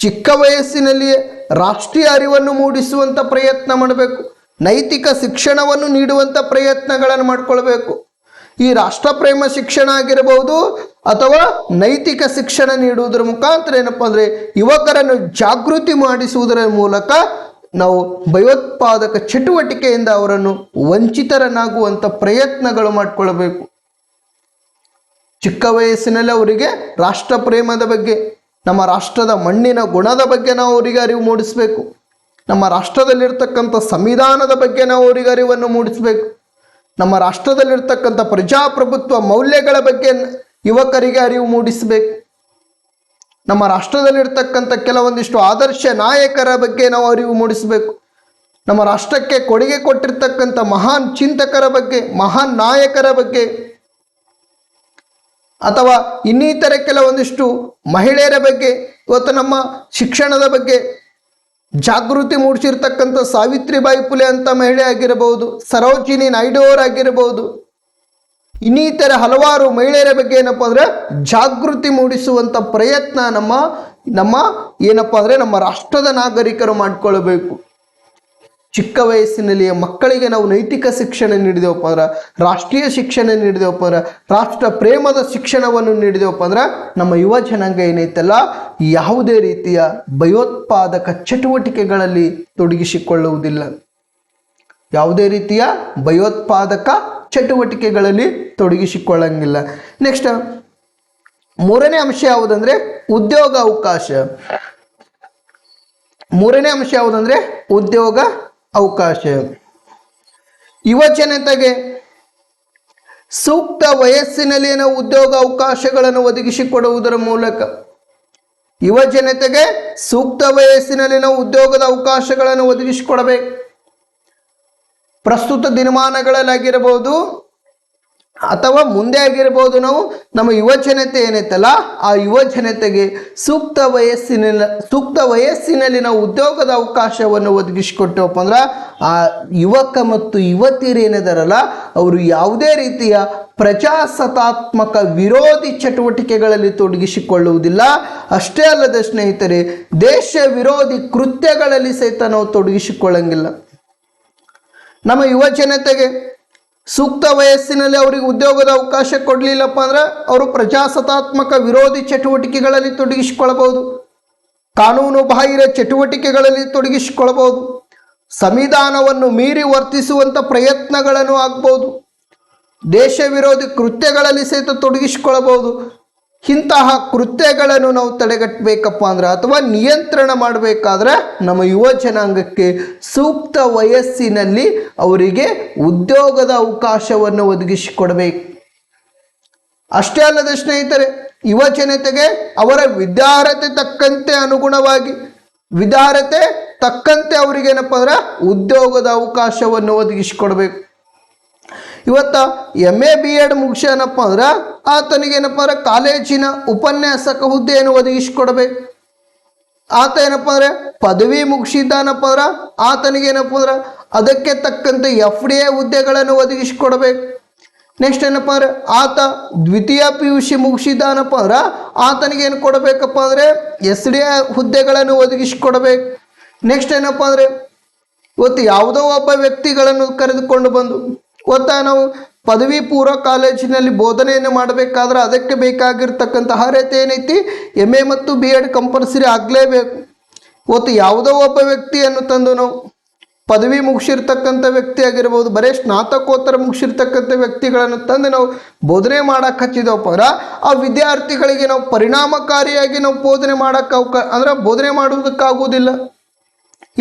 ಚಿಕ್ಕ ವಯಸ್ಸಿನಲ್ಲಿಯೇ ರಾಷ್ಟ್ರೀಯ ಅರಿವನ್ನು ಮೂಡಿಸುವಂಥ ಪ್ರಯತ್ನ ಮಾಡಬೇಕು. ನೈತಿಕ ಶಿಕ್ಷಣವನ್ನು ನೀಡುವಂಥ ಪ್ರಯತ್ನಗಳನ್ನು ಮಾಡಿಕೊಳ್ಬೇಕು. ಈ ರಾಷ್ಟ್ರಪ್ರೇಮ ಶಿಕ್ಷಣ ಆಗಿರಬಹುದು ಅಥವಾ ನೈತಿಕ ಶಿಕ್ಷಣ ನೀಡುವುದರ ಮುಖಾಂತರ ಏನಪ್ಪ ಅಂದರೆ ಯುವಕರನ್ನು ಜಾಗೃತಿ ಮಾಡಿಸುವುದರ ಮೂಲಕ ನಾವು ಭಯೋತ್ಪಾದಕ ಚಟುವಟಿಕೆಯಿಂದ ಅವರನ್ನು ವಂಚಿತರನ್ನಾಗುವಂಥ ಪ್ರಯತ್ನಗಳು ಮಾಡಿಕೊಳ್ಬೇಕು. ಚಿಕ್ಕ ವಯಸ್ಸಿನಲ್ಲಿ ಅವರಿಗೆ ರಾಷ್ಟ್ರ ಪ್ರೇಮದ ಬಗ್ಗೆ, ನಮ್ಮ ರಾಷ್ಟ್ರದ ಮಣ್ಣಿನ ಗುಣದ ಬಗ್ಗೆ ನಾವು ಅವರಿಗೆ ಅರಿವು ಮೂಡಿಸಬೇಕು. ನಮ್ಮ ರಾಷ್ಟ್ರದಲ್ಲಿರ್ತಕ್ಕಂಥ ಸಂವಿಧಾನದ ಬಗ್ಗೆ ನಾವು ಅವರಿಗೆ ಅರಿವನ್ನು ಮೂಡಿಸಬೇಕು. ನಮ್ಮ ರಾಷ್ಟ್ರದಲ್ಲಿರ್ತಕ್ಕಂಥ ಪ್ರಜಾಪ್ರಭುತ್ವ ಮೌಲ್ಯಗಳ ಬಗ್ಗೆ ಯುವಕರಿಗೆ ಅರಿವು ಮೂಡಿಸಬೇಕು. ನಮ್ಮ ರಾಷ್ಟ್ರದಲ್ಲಿರ್ತಕ್ಕಂಥ ಕೆಲವೊಂದಿಷ್ಟು ಆದರ್ಶ ನಾಯಕರ ಬಗ್ಗೆ ನಾವು ಅರಿವು ಮೂಡಿಸಬೇಕು. ನಮ್ಮ ರಾಷ್ಟ್ರಕ್ಕೆ ಕೊಡುಗೆ ಕೊಟ್ಟಿರ್ತಕ್ಕಂಥ ಮಹಾನ್ ಚಿಂತಕರ ಬಗ್ಗೆ, ಮಹಾನ್ ನಾಯಕರ ಬಗ್ಗೆ, ಅಥವಾ ಇನ್ನಿತರೆ ಕೆಲವೊಂದಿಷ್ಟು ಮಹಿಳೆಯರ ಬಗ್ಗೆ, ಇವತ್ತು ನಮ್ಮ ಶಿಕ್ಷಣದ ಬಗ್ಗೆ ಜಾಗೃತಿ ಮೂಡಿಸಿರ್ತಕ್ಕಂಥ ಸಾವಿತ್ರಿಬಾಯಿ ಫುಲೆ ಅಂತ ಮಹಿಳೆ ಆಗಿರಬಹುದು, ಸರೋಜಿನಿ ನಾಯ್ಡು ಅವರಾಗಿರಬಹುದು, ಇನ್ನಿತರ ಹಲವಾರು ಮಹಿಳೆಯರ ಬಗ್ಗೆ ಏನಪ್ಪ ಅಂದರೆ ಜಾಗೃತಿ ಮೂಡಿಸುವಂಥ ಪ್ರಯತ್ನ ನಮ್ಮ ಏನಪ್ಪ ಅಂದರೆ ನಮ್ಮ ರಾಷ್ಟ್ರದ ನಾಗರಿಕರು ಮಾಡಿಕೊಳ್ಳಬೇಕು. ಚಿಕ್ಕ ವಯಸ್ಸಿನಲ್ಲಿಯೇ ಮಕ್ಕಳಿಗೆ ನಾವು ನೈತಿಕ ಶಿಕ್ಷಣ ನೀಡಿದೆವಪ್ಪ ಅಂದ್ರೆ, ರಾಷ್ಟ್ರೀಯ ಶಿಕ್ಷಣ ನೀಡಿದೆವಪ್ಪ ಅಂದ್ರೆ, ರಾಷ್ಟ್ರ ಪ್ರೇಮದ ಶಿಕ್ಷಣವನ್ನು ನೀಡಿದೆವಪ್ಪ ಅಂದ್ರೆ ನಮ್ಮ ಯುವ ಜನಾಂಗ ಏನೈತಲ್ಲ ಯಾವುದೇ ರೀತಿಯ ಭಯೋತ್ಪಾದಕ ಚಟುವಟಿಕೆಗಳಲ್ಲಿ ತೊಡಗಿಸಿಕೊಳ್ಳುವುದಿಲ್ಲ. ಯಾವುದೇ ರೀತಿಯ ಭಯೋತ್ಪಾದಕ ಚಟುವಟಿಕೆಗಳಲ್ಲಿ ತೊಡಗಿಸಿಕೊಳ್ಳಂಗಿಲ್ಲ. ನೆಕ್ಸ್ಟ್ ಮೂರನೇ ಅಂಶ ಯಾವುದಂದ್ರೆ ಉದ್ಯೋಗ ಅವಕಾಶ. ಮೂರನೇ ಅಂಶ ಯಾವುದಂದ್ರೆ ಉದ್ಯೋಗ ಅವಕಾಶ. ಯುವ ಜನತೆಗೆ ಸೂಕ್ತ ವಯಸ್ಸಿನಲ್ಲಿ ನಾವು ಉದ್ಯೋಗ ಅವಕಾಶಗಳನ್ನು ಒದಗಿಸಿಕೊಡುವುದರ ಮೂಲಕ, ಯುವ ಜನತೆಗೆ ಸೂಕ್ತ ವಯಸ್ಸಿನಲ್ಲಿ ನಾವು ಉದ್ಯೋಗದ ಅವಕಾಶಗಳನ್ನು ಒದಗಿಸಿಕೊಡಬೇಕು. ಪ್ರಸ್ತುತ ದಿನಮಾನಗಳಲ್ಲಾಗಿರಬಹುದು ಅಥವಾ ಮುಂದೆ ಆಗಿರಬಹುದು, ನಾವು ನಮ್ಮ ಯುವ ಜನತೆ ಏನೈತಲ್ಲ ಆ ಯುವ ಜನತೆಗೆ ಸೂಕ್ತ ವಯಸ್ಸಿನಲ್ಲಿ ನಾವು ಉದ್ಯೋಗದ ಅವಕಾಶವನ್ನು ಒದಗಿಸಿಕೊಟ್ಟವಪ್ಪ ಅಂದ್ರೆ ಆ ಯುವಕ ಮತ್ತು ಯುವತಿಯರು ಏನಿದಾರಲ್ಲ ಅವರು ಯಾವುದೇ ರೀತಿಯ ಪ್ರಜಾಸತ್ತಾತ್ಮಕ ವಿರೋಧಿ ಚಟುವಟಿಕೆಗಳಲ್ಲಿ ತೊಡಗಿಸಿಕೊಳ್ಳುವುದಿಲ್ಲ. ಅಷ್ಟೇ ಅಲ್ಲದೆ ಸ್ನೇಹಿತರೆ, ದೇಶ ವಿರೋಧಿ ಕೃತ್ಯಗಳಲ್ಲಿ ಸಹಿತ ನಾವು ತೊಡಗಿಸಿಕೊಳ್ಳಂಗಿಲ್ಲ. ನಮ್ಮ ಯುವ ಜನತೆಗೆ ಸೂಕ್ತ ವಯಸ್ಸಿನಲ್ಲಿ ಅವರಿಗೆ ಉದ್ಯೋಗದ ಅವಕಾಶ ಕೊಡಲಿಲ್ಲಪ್ಪ ಅಂದ್ರೆ ಅವರು ಪ್ರಜಾಸತ್ತಾತ್ಮಕ ವಿರೋಧಿ ಚಟುವಟಿಕೆಗಳಲ್ಲಿ ತೊಡಗಿಸಿಕೊಳ್ಳಬಹುದು, ಕಾನೂನು ಬಾಹಿರ ಚಟುವಟಿಕೆಗಳಲ್ಲಿ ತೊಡಗಿಸಿಕೊಳ್ಳಬಹುದು, ಸಂವಿಧಾನವನ್ನು ಮೀರಿ ವರ್ತಿಸುವಂಥ ಪ್ರಯತ್ನಗಳನ್ನು ಆಗ್ಬೋದು, ದೇಶ ವಿರೋಧಿ ಕೃತ್ಯಗಳಲ್ಲಿ ಸಹಿತ ತೊಡಗಿಸಿಕೊಳ್ಳಬಹುದು. ಇಂತಹ ಕೃತ್ಯಗಳನ್ನು ನಾವು ತಡೆಗಟ್ಟಬೇಕಪ್ಪ ಅಂದ್ರೆ ಅಥವಾ ನಿಯಂತ್ರಣ ಮಾಡಬೇಕಾದ್ರೆ ನಮ್ಮ ಯುವ ಜನಾಂಗಕ್ಕೆ ಸೂಕ್ತ ವಯಸ್ಸಿನಲ್ಲಿ ಅವರಿಗೆ ಉದ್ಯೋಗದ ಅವಕಾಶವನ್ನು ಒದಗಿಸಿಕೊಡಬೇಕು. ಅಷ್ಟೇ ಅಲ್ಲದೆ ಸ್ನೇಹಿತರೆ, ಯುವ ಜನತೆಗೆ ಅವರ ವಿದ್ಯಾರ್ಹತೆ ತಕ್ಕಂತೆ ಅನುಗುಣವಾಗಿ ಅವರಿಗೇನಪ್ಪ ಅಂದ್ರೆ ಉದ್ಯೋಗದ ಅವಕಾಶವನ್ನು ಒದಗಿಸಿಕೊಡ್ಬೇಕು. ಇವತ್ತ MA-BEd ಮುಗಿಸ್ಯಾನಪ್ಪ ಅಂದ್ರೆ ಆತನಿಗೇನಪ್ಪ ಅಂದ್ರೆ ಕಾಲೇಜಿನ ಉಪನ್ಯಾಸಕ ಹುದ್ದೆಯನ್ನು ಒದಗಿಸಿಕೊಡ್ಬೇಕು. ಆತ ಏನಪ್ಪ ಅಂದ್ರೆ ಪದವಿ ಮುಗಿಸಿದ್ದಾನಪ್ಪ ಅಂದ್ರೆ ಆತನಿಗೇನಪ್ಪ ಅಂದ್ರೆ ಅದಕ್ಕೆ ತಕ್ಕಂತೆ FDA ಹುದ್ದೆಗಳನ್ನು ಒದಗಿಸಿಕೊಡ್ಬೇಕು. ನೆಕ್ಸ್ಟ್ ಏನಪ್ಪ ಅಂದ್ರೆ ಆತ ದ್ವಿತೀಯ PUC ಮುಗಿಸಿದ್ದಾನಪ್ಪ ಅಂದ್ರೆ ಆತನಿಗೇನು ಕೊಡಬೇಕಪ್ಪ ಅಂದರೆ SDA ಹುದ್ದೆಗಳನ್ನು ಒದಗಿಸಿಕೊಡ್ಬೇಕು. ನೆಕ್ಸ್ಟ್ ಏನಪ್ಪ ಅಂದರೆ ಇವತ್ತು ಯಾವುದೋ ಒಬ್ಬ ವ್ಯಕ್ತಿಗಳನ್ನು ಕರೆದುಕೊಂಡು ಬಂದು ನಾವು ಪದವಿ ಪೂರ್ವ ಕಾಲೇಜಿನಲ್ಲಿ ಬೋಧನೆಯನ್ನು ಮಾಡಬೇಕಾದ್ರೆ ಅದಕ್ಕೆ ಬೇಕಾಗಿರ್ತಕ್ಕಂಥ ಅರ್ಹತೆ ಏನೈತಿ, MA ಮತ್ತು BEd ಕಂಪಲ್ಸರಿ ಆಗಲೇಬೇಕು. ಯಾವುದೋ ಒಬ್ಬ ವ್ಯಕ್ತಿಯನ್ನು ತಂದು ನಾವು ಪದವಿ ಮುಗಿಸಿರ್ತಕ್ಕಂಥ ವ್ಯಕ್ತಿ ಆಗಿರ್ಬೋದು, ಬರೀ ಸ್ನಾತಕೋತ್ತರ ಮುಗಿಸಿರ್ತಕ್ಕಂಥ ವ್ಯಕ್ತಿಗಳನ್ನು ತಂದು ನಾವು ಬೋಧನೆ ಮಾಡೋಕೆ ಹಚ್ಚಿದವಪ್ಪ ಅಂದ್ರೆ ಆ ವಿದ್ಯಾರ್ಥಿಗಳಿಗೆ ನಾವು ಪರಿಣಾಮಕಾರಿಯಾಗಿ ನಾವು ಬೋಧನೆ ಮಾಡೋಕ್ಕೆ ಬೋಧನೆ ಮಾಡುವುದಕ್ಕಾಗುವುದಿಲ್ಲ.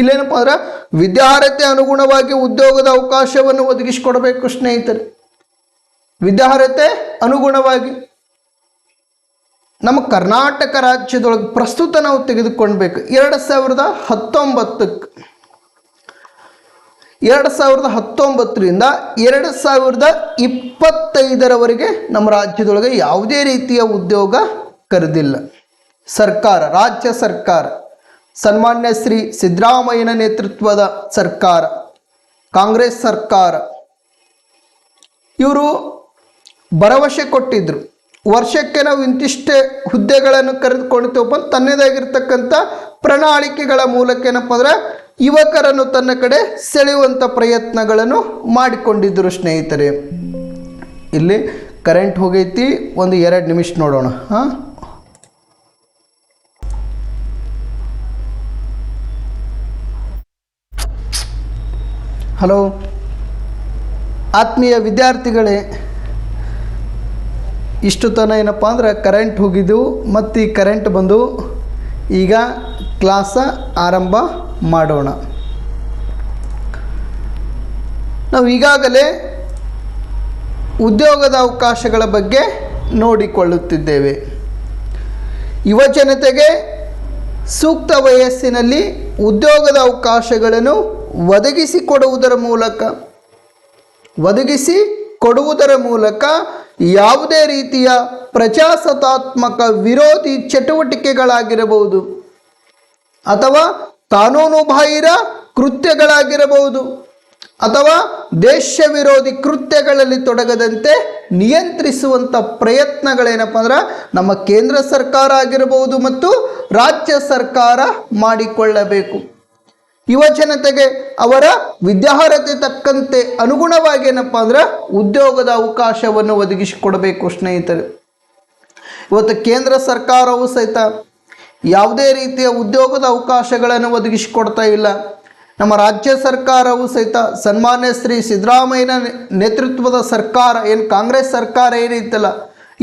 ಇಲ್ಲೇನಪ್ಪ ಅಂದ್ರೆ ವಿದ್ಯಾರ್ಹತೆ ಅನುಗುಣವಾಗಿ ಉದ್ಯೋಗದ ಅವಕಾಶವನ್ನು ಒದಗಿಸಿಕೊಡಬೇಕು ಸ್ನೇಹಿತರೆ. ವಿದ್ಯಾರ್ಹತೆ ಅನುಗುಣವಾಗಿ ನಮ್ಮ ಕರ್ನಾಟಕ ರಾಜ್ಯದೊಳಗೆ ಪ್ರಸ್ತುತ ನಾವು ತೆಗೆದುಕೊಳ್ಬೇಕು 2019ರಿಂದ 2025ರವರೆಗೆ ನಮ್ಮ ರಾಜ್ಯದೊಳಗೆ ಯಾವುದೇ ರೀತಿಯ ಉದ್ಯೋಗ ಕರೆದಿಲ್ಲ. ರಾಜ್ಯ ಸರ್ಕಾರ ಸನ್ಮಾನ್ಯ ಶ್ರೀ ಸಿದ್ದರಾಮಯ್ಯನ ನೇತೃತ್ವದ ಸರ್ಕಾರ, ಕಾಂಗ್ರೆಸ್ ಸರ್ಕಾರ, ಇವರು ಭರವಸೆ ಕೊಟ್ಟಿದ್ರು, ವರ್ಷಕ್ಕೆ ನಾವು ಇಂತಿಷ್ಟೇ ಹುದ್ದೆಗಳನ್ನು ಕರೆದುಕೊಳ್ತೇವಪ್ಪ ತನ್ನದಾಗಿರ್ತಕ್ಕಂಥ ಪ್ರಣಾಳಿಕೆಗಳ ಮೂಲಕ ಏನಪ್ಪ ಅಂದ್ರೆ ಯುವಕರನ್ನು ತನ್ನ ಕಡೆ ಸೆಳೆಯುವಂಥ ಪ್ರಯತ್ನಗಳನ್ನು ಮಾಡಿಕೊಂಡಿದ್ದರು ಸ್ನೇಹಿತರೆ. ಇಲ್ಲಿ ಕರೆಂಟ್ ಹೋಗೈತಿ, ಒಂದು 2 ನಿಮಿಷ ನೋಡೋಣ. ಹಲೋ ಆತ್ಮೀಯ ವಿದ್ಯಾರ್ಥಿಗಳೇ, ಇಷ್ಟು ತನ ಏನಪ್ಪ ಅಂದ್ರೆ ಕರೆಂಟ್ ಹೋಗಿದ್ದು ಮತ್ತು ಈ ಕರೆಂಟ್ ಬಂದು ಈಗ ಕ್ಲಾಸ ಆರಂಭ ಮಾಡೋಣ. ನಾವು ಈಗಾಗಲೇ ಉದ್ಯೋಗದ ಅವಕಾಶಗಳ ಬಗ್ಗೆ ನೋಡಿಕೊಳ್ಳುತ್ತಿದ್ದೇವೆ. ಯುವ ಜನತೆಗೆ ಸೂಕ್ತ ವಯಸ್ಸಿನಲ್ಲಿ ಉದ್ಯೋಗದ ಅವಕಾಶಗಳನ್ನು ಒದಗಿಸಿಕೊಡುವುದರ ಮೂಲಕ ಯಾವುದೇ ರೀತಿಯ ಪ್ರಜಾಸತ್ತಾತ್ಮಕ ವಿರೋಧಿ ಚಟುವಟಿಕೆಗಳಾಗಿರಬಹುದು ಅಥವಾ ಕಾನೂನು ಬಾಹಿರ ಕೃತ್ಯಗಳಾಗಿರಬಹುದು ಅಥವಾ ದೇಶ ವಿರೋಧಿ ಕೃತ್ಯಗಳಲ್ಲಿ ತೊಡಗದಂತೆ ನಿಯಂತ್ರಿಸುವಂಥ ಪ್ರಯತ್ನಗಳೇನಪ್ಪ ಅಂದ್ರೆ ನಮ್ಮ ಕೇಂದ್ರ ಸರ್ಕಾರ ಆಗಿರಬಹುದು ಮತ್ತು ರಾಜ್ಯ ಸರ್ಕಾರ ಮಾಡಿಕೊಳ್ಳಬೇಕು. ಯುವ ಜನತೆಗೆ ಅವರ ವಿದ್ಯಾರ್ಹತೆ ತಕ್ಕಂತೆ ಅನುಗುಣವಾಗಿ ಏನಪ್ಪ ಅಂದ್ರೆ ಉದ್ಯೋಗದ ಅವಕಾಶವನ್ನು ಒದಗಿಸಿಕೊಡಬೇಕು ಸ್ನೇಹಿತರೆ. ಇವತ್ತು ಕೇಂದ್ರ ಸರ್ಕಾರವು ಸಹಿತ ಯಾವುದೇ ರೀತಿಯ ಉದ್ಯೋಗದ ಅವಕಾಶಗಳನ್ನು ಒದಗಿಸಿಕೊಡ್ತಾ ಇಲ್ಲ. ನಮ್ಮ ರಾಜ್ಯ ಸರ್ಕಾರವು ಸಹಿತ ಸನ್ಮಾನ್ಯ ಶ್ರೀ ಸಿದ್ದರಾಮಯ್ಯನ ನೇತೃತ್ವದ ಸರ್ಕಾರ ಏನು ಕಾಂಗ್ರೆಸ್ ಸರ್ಕಾರ ಏನೈತಲ್ಲ,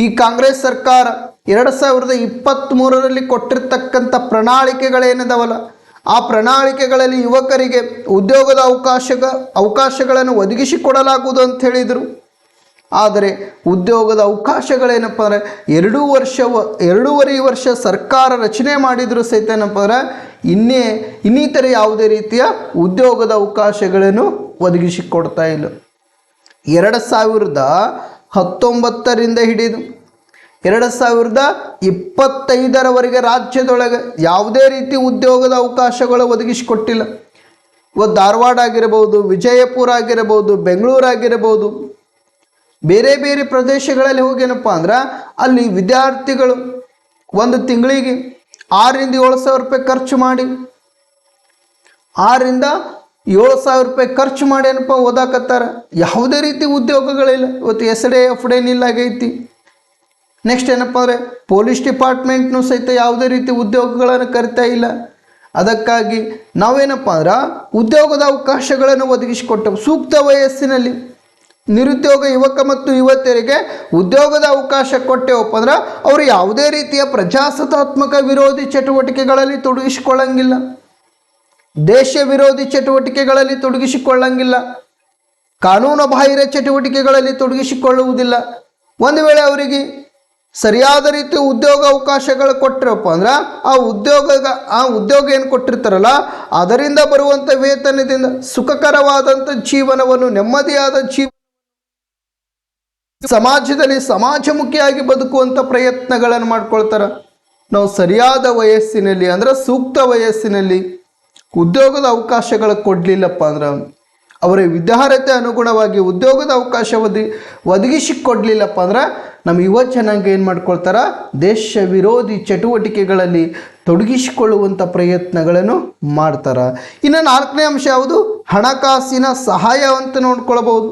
ಈ ಕಾಂಗ್ರೆಸ್ ಸರ್ಕಾರ 2023ರಲ್ಲಿ ಕೊಟ್ಟಿರ್ತಕ್ಕಂಥ ಪ್ರಣಾಳಿಕೆಗಳೇನಿದಾವಲ್ಲ, ಆ ಪ್ರಣಾಳಿಕೆಗಳಲ್ಲಿ ಯುವಕರಿಗೆ ಉದ್ಯೋಗದ ಅವಕಾಶಗಳನ್ನು ಒದಗಿಸಿಕೊಡಲಾಗುವುದು ಅಂತ ಹೇಳಿದರು. ಆದರೆ ಉದ್ಯೋಗದ ಅವಕಾಶಗಳೇನಪ್ಪ ಅಂದರೆ 2.5 ವರ್ಷ ಸರ್ಕಾರ ರಚನೆ ಮಾಡಿದರೂ ಸಹಿತ ಏನಪ್ಪ ಅಂದರೆ ಇನ್ನಿತರೆ ಯಾವುದೇ ರೀತಿಯ ಉದ್ಯೋಗದ ಅವಕಾಶಗಳನ್ನು ಒದಗಿಸಿಕೊಡ್ತಾ ಇಲ್ಲ. 2019ರಿಂದ ಹಿಡಿದು 2025ರವರೆಗೆ ರಾಜ್ಯದೊಳಗೆ ಯಾವುದೇ ರೀತಿ ಉದ್ಯೋಗದ ಅವಕಾಶಗಳು ಒದಗಿಸಿಕೊಟ್ಟಿಲ್ಲ. ಇವತ್ತು ಧಾರವಾಡ ಆಗಿರಬಹುದು, ವಿಜಯಪುರ ಆಗಿರಬಹುದು, ಬೆಂಗಳೂರು ಆಗಿರಬಹುದು, ಬೇರೆ ಬೇರೆ ಪ್ರದೇಶಗಳಲ್ಲಿ ಹೋಗೇನಪ್ಪ ಅಂದ್ರೆ ಅಲ್ಲಿ ವಿದ್ಯಾರ್ಥಿಗಳು ಒಂದು ತಿಂಗಳಿಗೆ 6ರಿಂದ 7 ಸಾವಿರ ರೂಪಾಯಿ ಖರ್ಚು ಮಾಡಿ 6ರಿಂದ 7 ಸಾವಿರ ರೂಪಾಯಿ ಖರ್ಚು ಮಾಡಿ ಏನಪ್ಪ ಓದಾಕತ್ತಾರ. ಯಾವುದೇ ರೀತಿ ಉದ್ಯೋಗಗಳಿಲ್ಲ. ಇವತ್ತು SDA FD ನಿಲ್ಲಾಗೈತಿ. ನೆಕ್ಸ್ಟ್ ಏನಪ್ಪ ಅಂದರೆ ಪೊಲೀಸ್ ಡಿಪಾರ್ಟ್ಮೆಂಟ್ನೂ ಸಹಿತ ಯಾವುದೇ ರೀತಿ ಉದ್ಯೋಗಗಳನ್ನು ಕರಿತಾ ಇಲ್ಲ. ಅದಕ್ಕಾಗಿ ನಾವೇನಪ್ಪ ಅಂದ್ರೆ ಉದ್ಯೋಗದ ಅವಕಾಶಗಳನ್ನು ಒದಗಿಸಿಕೊಟ್ಟೆವು. ಸೂಕ್ತ ವಯಸ್ಸಿನಲ್ಲಿ ನಿರುದ್ಯೋಗ ಯುವಕ ಮತ್ತು ಯುವತಿಯರಿಗೆ ಉದ್ಯೋಗದ ಅವಕಾಶ ಕೊಟ್ಟೆವಪ್ಪ ಅಂದ್ರೆ ಅವರು ಯಾವುದೇ ರೀತಿಯ ಪ್ರಜಾಸತ್ತಾತ್ಮಕ ವಿರೋಧಿ ಚಟುವಟಿಕೆಗಳಲ್ಲಿ ತೊಡಗಿಸಿಕೊಳ್ಳಂಗಿಲ್ಲ, ದೇಶ ವಿರೋಧಿ ಚಟುವಟಿಕೆಗಳಲ್ಲಿ ತೊಡಗಿಸಿಕೊಳ್ಳಂಗಿಲ್ಲ, ಕಾನೂನು ಬಾಹಿರ ಚಟುವಟಿಕೆಗಳಲ್ಲಿ ತೊಡಗಿಸಿಕೊಳ್ಳುವುದಿಲ್ಲ. ಒಂದು ವೇಳೆ ಅವರಿಗೆ ಸರಿಯಾದ ರೀತಿ ಉದ್ಯೋಗ ಅವಕಾಶಗಳು ಕೊಟ್ಟಿರಪ್ಪ ಅಂದ್ರೆ ಆ ಉದ್ಯೋಗ ಏನು ಕೊಟ್ಟಿರ್ತಾರಲ್ಲ ಅದರಿಂದ ಬರುವಂಥ ವೇತನದಿಂದ ಸುಖಕರವಾದಂಥ ಜೀವನವನ್ನು, ನೆಮ್ಮದಿಯಾದ ಸಮಾಜದಲ್ಲಿ ಸಮಾಜಮುಖಿಯಾಗಿ ಬದುಕುವಂಥ ಪ್ರಯತ್ನಗಳನ್ನು ಮಾಡ್ಕೊಳ್ತಾರೆ. ನಾವು ಸರಿಯಾದ ವಯಸ್ಸಿನಲ್ಲಿ ಅಂದ್ರೆ ಸೂಕ್ತ ವಯಸ್ಸಿನಲ್ಲಿ ಉದ್ಯೋಗದ ಅವಕಾಶಗಳು ಕೊಡಲಿಲ್ಲಪ್ಪ ಅಂದ್ರೆ, ಅವರ ವಿದ್ಯಾರ್ಹತೆ ಅನುಗುಣವಾಗಿ ಉದ್ಯೋಗದ ಅವಕಾಶ ಒದಗಿಸಿಕೊಡ್ಲಿಲ್ಲಪ್ಪ ಅಂದ್ರೆ ನಮ್ಮ ಯುವ ಜನಾಂಗ ಏನು ಮಾಡ್ಕೊಳ್ತಾರ, ದೇಶ ವಿರೋಧಿ ಚಟುವಟಿಕೆಗಳಲ್ಲಿ ತೊಡಗಿಸಿಕೊಳ್ಳುವಂಥ ಪ್ರಯತ್ನಗಳನ್ನು ಮಾಡ್ತಾರೆ. ಇನ್ನು 4ನೇ ಅಂಶ ಯಾವುದು? ಹಣಕಾಸಿನ ಸಹಾಯ ಅಂತ ನೋಡ್ಕೊಳ್ಬಹುದು.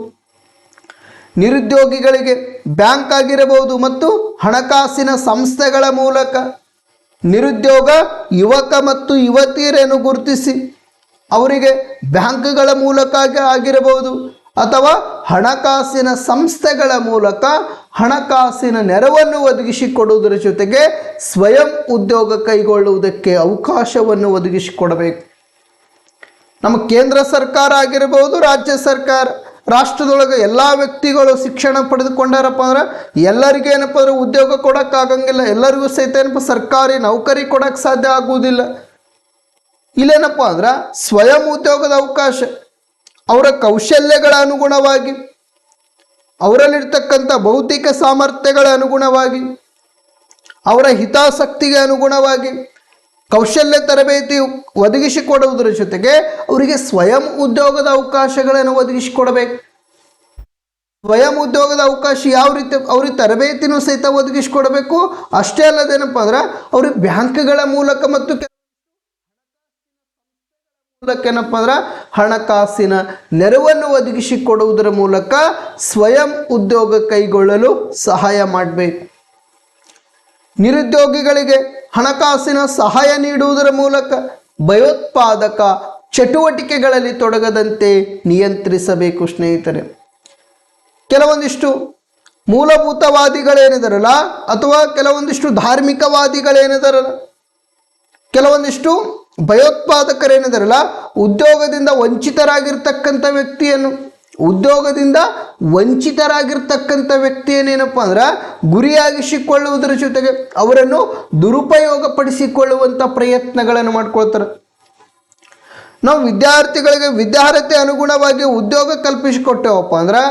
ನಿರುದ್ಯೋಗಿಗಳಿಗೆ ಬ್ಯಾಂಕ್ ಆಗಿರಬಹುದು ಮತ್ತು ಹಣಕಾಸಿನ ಸಂಸ್ಥೆಗಳ ಮೂಲಕ ನಿರುದ್ಯೋಗ ಯುವಕ ಮತ್ತು ಯುವತಿಯರನ್ನು ಗುರುತಿಸಿ ಅವರಿಗೆ ಬ್ಯಾಂಕ್ಗಳ ಮೂಲಕ ಆಗಿರಬಹುದು ಅಥವಾ ಹಣಕಾಸಿನ ಸಂಸ್ಥೆಗಳ ಮೂಲಕ ಹಣಕಾಸಿನ ನೆರವನ್ನು ಒದಗಿಸಿಕೊಡುವುದರ ಜೊತೆಗೆ ಸ್ವಯಂ ಉದ್ಯೋಗ ಕೈಗೊಳ್ಳುವುದಕ್ಕೆ ಅವಕಾಶವನ್ನು ಒದಗಿಸಿಕೊಡಬೇಕು. ನಮ್ಮ ಕೇಂದ್ರ ಸರ್ಕಾರ ಆಗಿರಬಹುದು, ರಾಜ್ಯ ಸರ್ಕಾರ, ರಾಷ್ಟ್ರದೊಳಗೆ ಎಲ್ಲ ವ್ಯಕ್ತಿಗಳು ಶಿಕ್ಷಣ ಪಡೆದುಕೊಂಡಾರಪ್ಪ ಅಂದ್ರೆ ಎಲ್ಲರಿಗೂ ಏನಪ್ಪ ಅಂದ್ರೆ ಉದ್ಯೋಗ ಕೊಡೋಕ್ಕಾಗಂಗಿಲ್ಲ, ಎಲ್ಲರಿಗೂ ಸಹಿತ ಏನಪ್ಪ ಸರ್ಕಾರಿ ನೌಕರಿ ಕೊಡೋಕ್ಕೆ ಸಾಧ್ಯ ಆಗುವುದಿಲ್ಲ. ಇಲ್ಲೇನಪ್ಪ ಅಂದ್ರೆ ಸ್ವಯಂ ಉದ್ಯೋಗದ ಅವಕಾಶ ಅವರ ಕೌಶಲ್ಯಗಳ ಅನುಗುಣವಾಗಿ, ಅವರಲ್ಲಿರ್ತಕ್ಕಂಥ ಬೌದ್ಧಿಕ ಸಾಮರ್ಥ್ಯಗಳ ಅನುಗುಣವಾಗಿ, ಅವರ ಹಿತಾಸಕ್ತಿಗೆ ಅನುಗುಣವಾಗಿ ಕೌಶಲ್ಯ ತರಬೇತಿ ಒದಗಿಸಿಕೊಡುವುದರ ಜೊತೆಗೆ ಅವರಿಗೆ ಸ್ವಯಂ ಉದ್ಯೋಗದ ಅವಕಾಶಗಳನ್ನು ಒದಗಿಸಿಕೊಡಬೇಕು. ಸ್ವಯಂ ಉದ್ಯೋಗದ ಅವಕಾಶ ಯಾವ ರೀತಿ ಅವ್ರಿಗೆ ತರಬೇತಿನೂ ಸಹಿತ ಒದಗಿಸಿಕೊಡಬೇಕು. ಅಷ್ಟೇ ಅಲ್ಲದೇನಪ್ಪ ಅಂದ್ರೆ ಅವ್ರಿಗೆ ಬ್ಯಾಂಕ್ಗಳ ಮೂಲಕ ಮತ್ತು ಏನಪ್ಪ ಅಂದ್ರೆ ಹಣಕಾಸಿನ ನೆರವನ್ನು ಒದಗಿಸಿಕೊಡುವುದರ ಮೂಲಕ ಸ್ವಯಂ ಉದ್ಯೋಗ ಕೈಗೊಳ್ಳಲು ಸಹಾಯ ಮಾಡಬೇಕು. ನಿರುದ್ಯೋಗಿಗಳಿಗೆ ಹಣಕಾಸಿನ ಸಹಾಯ ನೀಡುವುದರ ಮೂಲಕ ಭಯೋತ್ಪಾದಕ ಚಟುವಟಿಕೆಗಳಲ್ಲಿ ತೊಡಗದಂತೆ ನಿಯಂತ್ರಿಸಬೇಕು. ಸ್ನೇಹಿತರೆ, ಕೆಲವೊಂದಿಷ್ಟು ಮೂಲಭೂತವಾದಿಗಳೇನಿದಾರಲ್ಲ ಅಥವಾ ಕೆಲವೊಂದಿಷ್ಟು ಧಾರ್ಮಿಕವಾದಿಗಳೇನಿದಾರಲ್ಲ, ಕೆಲವೊಂದಿಷ್ಟು ಭಯೋತ್ಪಾದಕರೇನಿದಾರಲ್ಲ, ಉದ್ಯೋಗದಿಂದ ವಂಚಿತರಾಗಿರ್ತಕ್ಕಂಥ ವ್ಯಕ್ತಿಯನ್ನೇನಪ್ಪ ಅಂದ್ರೆ ಗುರಿಯಾಗಿಸಿಕೊಳ್ಳುವುದರ ಜೊತೆಗೆ ಅವರನ್ನು ದುರುಪಯೋಗ ಪಡಿಸಿಕೊಳ್ಳುವಂಥ ಪ್ರಯತ್ನಗಳನ್ನು ಮಾಡ್ಕೊಳ್ತಾರೆ. ನಾವು ವಿದ್ಯಾರ್ಥಿಗಳಿಗೆ ವಿದ್ಯಾರ್ಹತೆ ಅನುಗುಣವಾಗಿ ಉದ್ಯೋಗ ಕಲ್ಪಿಸಿಕೊಟ್ಟೇವಪ್ಪ ಅಂದ್ರೆ,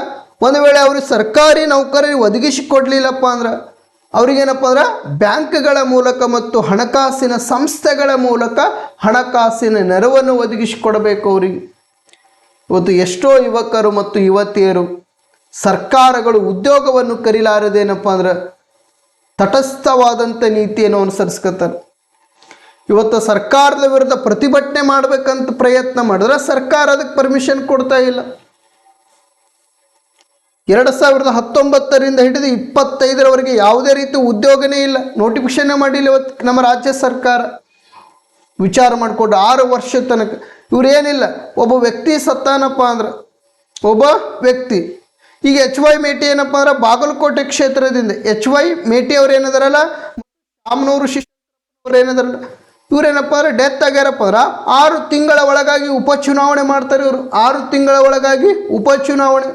ಒಂದು ವೇಳೆ ಅವರು ಸರ್ಕಾರಿ ನೌಕರಿ ಒದಗಿಸಿಕೊಡ್ಲಿಲ್ಲಪ್ಪ ಅಂದ್ರೆ ಅವ್ರಿಗೇನಪ್ಪ ಅಂದ್ರೆ ಬ್ಯಾಂಕ್ಗಳ ಮೂಲಕ ಮತ್ತು ಹಣಕಾಸಿನ ಸಂಸ್ಥೆಗಳ ಮೂಲಕ ಹಣಕಾಸಿನ ನೆರವನ್ನು ಒದಗಿಸಿಕೊಡಬೇಕು ಅವರಿಗೆ. ಇವತ್ತು ಎಷ್ಟೋ ಯುವಕರು ಮತ್ತು ಯುವತಿಯರು ಸರ್ಕಾರಗಳು ಉದ್ಯೋಗವನ್ನು ಕರೀಲಾರದೇನಪ್ಪ ಅಂದ್ರೆ ತಟಸ್ಥವಾದಂಥ ನೀತಿಯನ್ನು ಅನುಸರಿಸ್ಕೊತಾರೆ. ಇವತ್ತು ಸರ್ಕಾರದ ವಿರುದ್ಧ ಪ್ರತಿಭಟನೆ ಮಾಡಬೇಕಂತ ಪ್ರಯತ್ನ ಮಾಡಿದ್ರೆ ಸರ್ಕಾರ ಅದಕ್ಕೆ ಪರ್ಮಿಷನ್ ಕೊಡ್ತಾ ಇಲ್ಲ. 2019ರಿಂದ ಹಿಡಿದು 2025ರವರೆಗೆ ಯಾವುದೇ ರೀತಿ ಉದ್ಯೋಗನೇ ಇಲ್ಲ, ನೋಟಿಫಿಕೇಶನ್ ಮಾಡಿಲ್ಲ. ಇವತ್ತು ನಮ್ಮ ರಾಜ್ಯ ಸರ್ಕಾರ ವಿಚಾರ ಮಾಡಿಕೊಂಡು 6 ವರ್ಷದ ತನಕ ಇವರೇನಿಲ್ಲ. ಒಬ್ಬ ವ್ಯಕ್ತಿ ಸತ್ತಾನಪ್ಪ ಅಂದ್ರೆ, ಒಬ್ಬ ವ್ಯಕ್ತಿ ಈಗ HY ಮೇಟಿ ಏನಪ್ಪ ಅಂದ್ರೆ ಬಾಗಲಕೋಟೆ ಕ್ಷೇತ್ರದಿಂದ HY ಮೇಟಿ ಅವ್ರು ಏನಿದಾರಲ್ಲ, ರಾಮನೂರು ಶಿಷ್ಯರು ಏನಿದಾರಲ್ಲ, ಇವ್ರೇನಪ್ಪ ಅಂದ್ರೆ ಡೆತ್ ಆಗ್ಯಾರಪ್ಪ ಅಂದ್ರೆ 6 ತಿಂಗಳ ಒಳಗಾಗಿ ಉಪಚುನಾವಣೆ ಮಾಡ್ತಾರೆ. ಇವರು 6 ತಿಂಗಳ ಒಳಗಾಗಿ ಉಪಚುನಾವಣೆ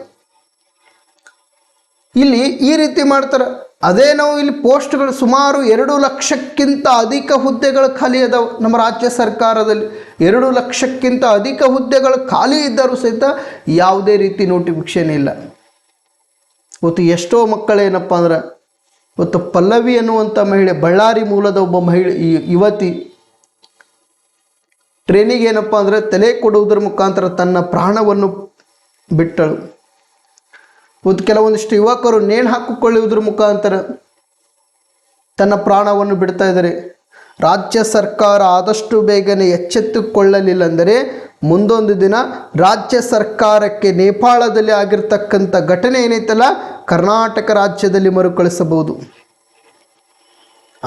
ಇಲ್ಲಿ ಈ ರೀತಿ ಮಾಡ್ತಾರೆ. ಅದೇ ನಾವು ಇಲ್ಲಿ ಪೋಸ್ಟ್ಗಳು ಸುಮಾರು 2 ಲಕ್ಷಕ್ಕಿಂತ ಅಧಿಕ ಹುದ್ದೆಗಳು ಖಾಲಿ ಅದಾವೆ ನಮ್ಮ ರಾಜ್ಯ ಸರ್ಕಾರದಲ್ಲಿ. 2 ಲಕ್ಷಕ್ಕಿಂತ ಅಧಿಕ ಹುದ್ದೆಗಳು ಖಾಲಿ ಇದ್ದರೂ ಸಹಿತ ಯಾವುದೇ ರೀತಿ ನೋಟಿಫಿಕೇಶನ್ ಇಲ್ಲ. ಇವತ್ತು ಎಷ್ಟೋ ಮಕ್ಕಳೇನಪ್ಪ ಅಂದ್ರೆ, ಇವತ್ತು ಪಲ್ಲವಿ ಅನ್ನುವಂಥ ಮಹಿಳೆ, ಬಳ್ಳಾರಿ ಮೂಲದ ಒಬ್ಬ ಯುವತಿ ಟ್ರೈನಿಗೆ ಏನಪ್ಪ ಅಂದರೆ ತಲೆ ಕೊಡುವುದರ ಮುಖಾಂತರ ತನ್ನ ಪ್ರಾಣವನ್ನು ಬಿಟ್ಟಳು. ಇವತ್ತು ಕೆಲವೊಂದಿಷ್ಟು ಯುವಕರು ನೇಣು ಹಾಕಿಕೊಳ್ಳುವುದರ ಮುಖಾಂತರ ತನ್ನ ಪ್ರಾಣವನ್ನು ಬಿಡ್ತಾ ಇದ್ದಾರೆ. ರಾಜ್ಯ ಸರ್ಕಾರ ಆದಷ್ಟು ಬೇಗನೆ ಎಚ್ಚೆತ್ತುಕೊಳ್ಳಲಿಲ್ಲ ಅಂದರೆ ಮುಂದೊಂದು ದಿನ ರಾಜ್ಯ ಸರ್ಕಾರಕ್ಕೆ ನೇಪಾಳದಲ್ಲಿ ಆಗಿರ್ತಕ್ಕಂಥ ಘಟನೆ ಏನೈತಲ್ಲ, ಕರ್ನಾಟಕ ರಾಜ್ಯದಲ್ಲಿ ಮರುಕಳಿಸಬಹುದು.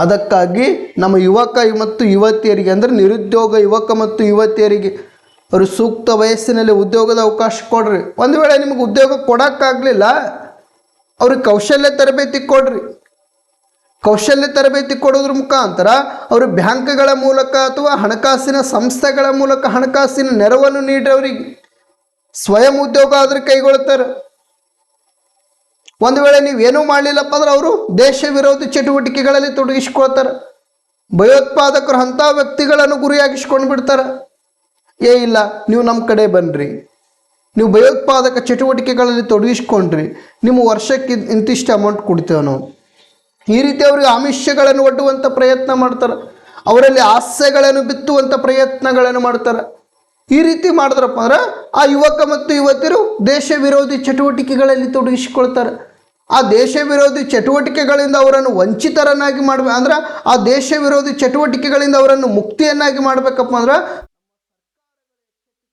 ಅದಕ್ಕಾಗಿ ನಮ್ಮ ಯುವಕ ಮತ್ತು ಯುವತಿಯರಿಗೆ ಅಂದರೆ ನಿರುದ್ಯೋಗ ಯುವಕ ಮತ್ತು ಯುವತಿಯರಿಗೆ ಅವರು ಸೂಕ್ತ ವಯಸ್ಸಿನಲ್ಲಿ ಉದ್ಯೋಗದ ಅವಕಾಶ ಕೊಡ್ರಿ. ಒಂದು ವೇಳೆ ನಿಮಗೆ ಉದ್ಯೋಗ ಕೊಡೋಕ್ಕಾಗಲಿಲ್ಲ, ಅವ್ರಿಗೆ ಕೌಶಲ್ಯ ತರಬೇತಿ ಕೊಡ್ರಿ. ಕೌಶಲ್ಯ ತರಬೇತಿ ಕೊಡೋದ್ರ ಮುಖಾಂತರ ಅವರು ಬ್ಯಾಂಕ್ಗಳ ಮೂಲಕ ಅಥವಾ ಹಣಕಾಸಿನ ಸಂಸ್ಥೆಗಳ ಮೂಲಕ ಹಣಕಾಸಿನ ನೆರವನ್ನು ನೀಡಿ ಅವರಿಗೆ ಸ್ವಯಂ ಉದ್ಯೋಗ ಆದ್ರೆ ಕೈಗೊಳ್ತಾರೆ. ಒಂದು ವೇಳೆ ನೀವೇನೂ ಮಾಡಲಿಲ್ಲಪ್ಪ ಅಂದ್ರೆ ಅವರು ದೇಶ ವಿರೋಧಿ ಚಟುವಟಿಕೆಗಳಲ್ಲಿ ತೊಡಗಿಸ್ಕೊಳ್ತಾರೆ. ಭಯೋತ್ಪಾದಕರು ಅಂಥ ವ್ಯಕ್ತಿಗಳನ್ನು ಗುರಿಯಾಗಿಸ್ಕೊಂಡು ಬಿಡ್ತಾರೆ. ಇಲ್ಲ, ನೀವು ನಮ್ಮ ಕಡೆ ಬನ್ನಿರಿ, ನೀವು ಭಯೋತ್ಪಾದಕ ಚಟುವಟಿಕೆಗಳಲ್ಲಿ ತೊಡಗಿಸ್ಕೊಂಡ್ರಿ, ನಿಮ್ಮ ವರ್ಷಕ್ಕೆ ಇಂತಿಷ್ಟು ಅಮೌಂಟ್ ಕೊಡ್ತೇವೆ ನಾವು. ಈ ರೀತಿ ಅವರಿಗೆ ಆಮಿಷಗಳನ್ನು ಒಡ್ಡುವಂಥ ಪ್ರಯತ್ನ ಮಾಡ್ತಾರೆ. ಅವರಲ್ಲಿ ಆಸೆಗಳನ್ನು ಬಿತ್ತುವಂಥ ಪ್ರಯತ್ನಗಳನ್ನು ಮಾಡ್ತಾರೆ. ಈ ರೀತಿ ಮಾಡಿದ್ರಪ್ಪ ಅಂದ್ರೆ ಆ ಯುವಕ ಮತ್ತು ಯುವತಿಯರು ದೇಶ ವಿರೋಧಿ ಚಟುವಟಿಕೆಗಳಲ್ಲಿ ತೊಡಗಿಸಿಕೊಳ್ತಾರೆ. ಆ ದೇಶ ವಿರೋಧಿ ಚಟುವಟಿಕೆಗಳಿಂದ ಅವರನ್ನು ವಂಚಿತರನ್ನಾಗಿ ಮಾಡ್ಬೇಕು ಅಂದ್ರೆ ಆ ದೇಶ ವಿರೋಧಿ ಚಟುವಟಿಕೆಗಳಿಂದ ಅವರನ್ನು ಮುಕ್ತಿಯನ್ನಾಗಿ ಮಾಡಬೇಕಪ್ಪ ಅಂದ್ರೆ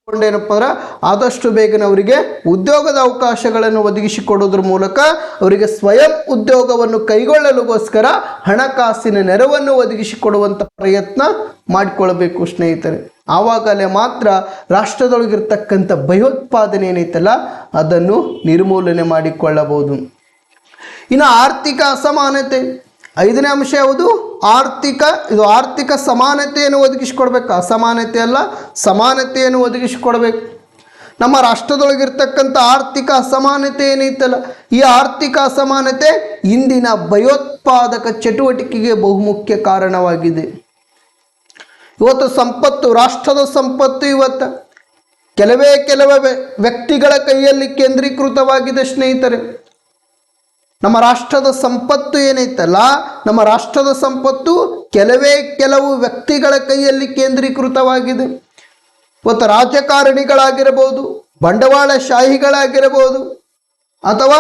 ಏನಪ್ಪ ಅಂದ್ರೆ ಆದಷ್ಟು ಬೇಗನೆ ಅವರಿಗೆ ಉದ್ಯೋಗದ ಅವಕಾಶಗಳನ್ನು ಒದಗಿಸಿಕೊಡೋದ್ರ ಮೂಲಕ ಅವರಿಗೆ ಸ್ವಯಂ ಉದ್ಯೋಗವನ್ನು ಕೈಗೊಳ್ಳಲುಗೋಸ್ಕರ ಹಣಕಾಸಿನ ನೆರವನ್ನು ಒದಗಿಸಿಕೊಡುವಂಥ ಪ್ರಯತ್ನ ಮಾಡಿಕೊಳ್ಬೇಕು ಸ್ನೇಹಿತರೆ. ಆವಾಗಲೇ ಮಾತ್ರ ರಾಷ್ಟ್ರದೊಳಗಿರ್ತಕ್ಕಂಥ ಭಯೋತ್ಪಾದನೆ ಏನೈತಲ್ಲ ಅದನ್ನು ನಿರ್ಮೂಲನೆ ಮಾಡಿಕೊಳ್ಳಬಹುದು. ಇನ್ನು ಆರ್ಥಿಕ ಅಸಮಾನತೆ, ಐದನೇ ಅಂಶ ಯಾವುದು? ಆರ್ಥಿಕ ಸಮಾನತೆಯನ್ನು ಒದಗಿಸಿಕೊಡ್ಬೇಕು. ಅಸಮಾನತೆ ಅಲ್ಲ, ಸಮಾನತೆಯನ್ನು ಒದಗಿಸಿಕೊಡ್ಬೇಕು. ನಮ್ಮ ರಾಷ್ಟ್ರದೊಳಗಿರ್ತಕ್ಕಂಥ ಆರ್ಥಿಕ ಅಸಮಾನತೆ ಏನೈತಲ್ಲ, ಈ ಆರ್ಥಿಕ ಅಸಮಾನತೆ ಇಂದಿನ ಭಯೋತ್ಪಾದಕ ಚಟುವಟಿಕೆಗೆ ಬಹುಮುಖ್ಯ ಕಾರಣವಾಗಿದೆ. ಇವತ್ತು ಸಂಪತ್ತು, ರಾಷ್ಟ್ರದ ಸಂಪತ್ತು ಇವತ್ತು ಕೆಲವೇ ವ್ಯಕ್ತಿಗಳ ಕೈಯಲ್ಲಿ ಕೇಂದ್ರೀಕೃತವಾಗಿದೆ ಸ್ನೇಹಿತರೆ. ನಮ್ಮ ರಾಷ್ಟ್ರದ ಸಂಪತ್ತು ಏನೈತಲ್ಲ, ನಮ್ಮ ರಾಷ್ಟ್ರದ ಸಂಪತ್ತು ಕೆಲವು ವ್ಯಕ್ತಿಗಳ ಕೈಯಲ್ಲಿ ಕೇಂದ್ರೀಕೃತವಾಗಿದೆ. ಇವತ್ತು ರಾಜಕಾರಣಿಗಳಾಗಿರಬಹುದು, ಬಂಡವಾಳಶಾಹಿಗಳಾಗಿರಬಹುದು, ಅಥವಾ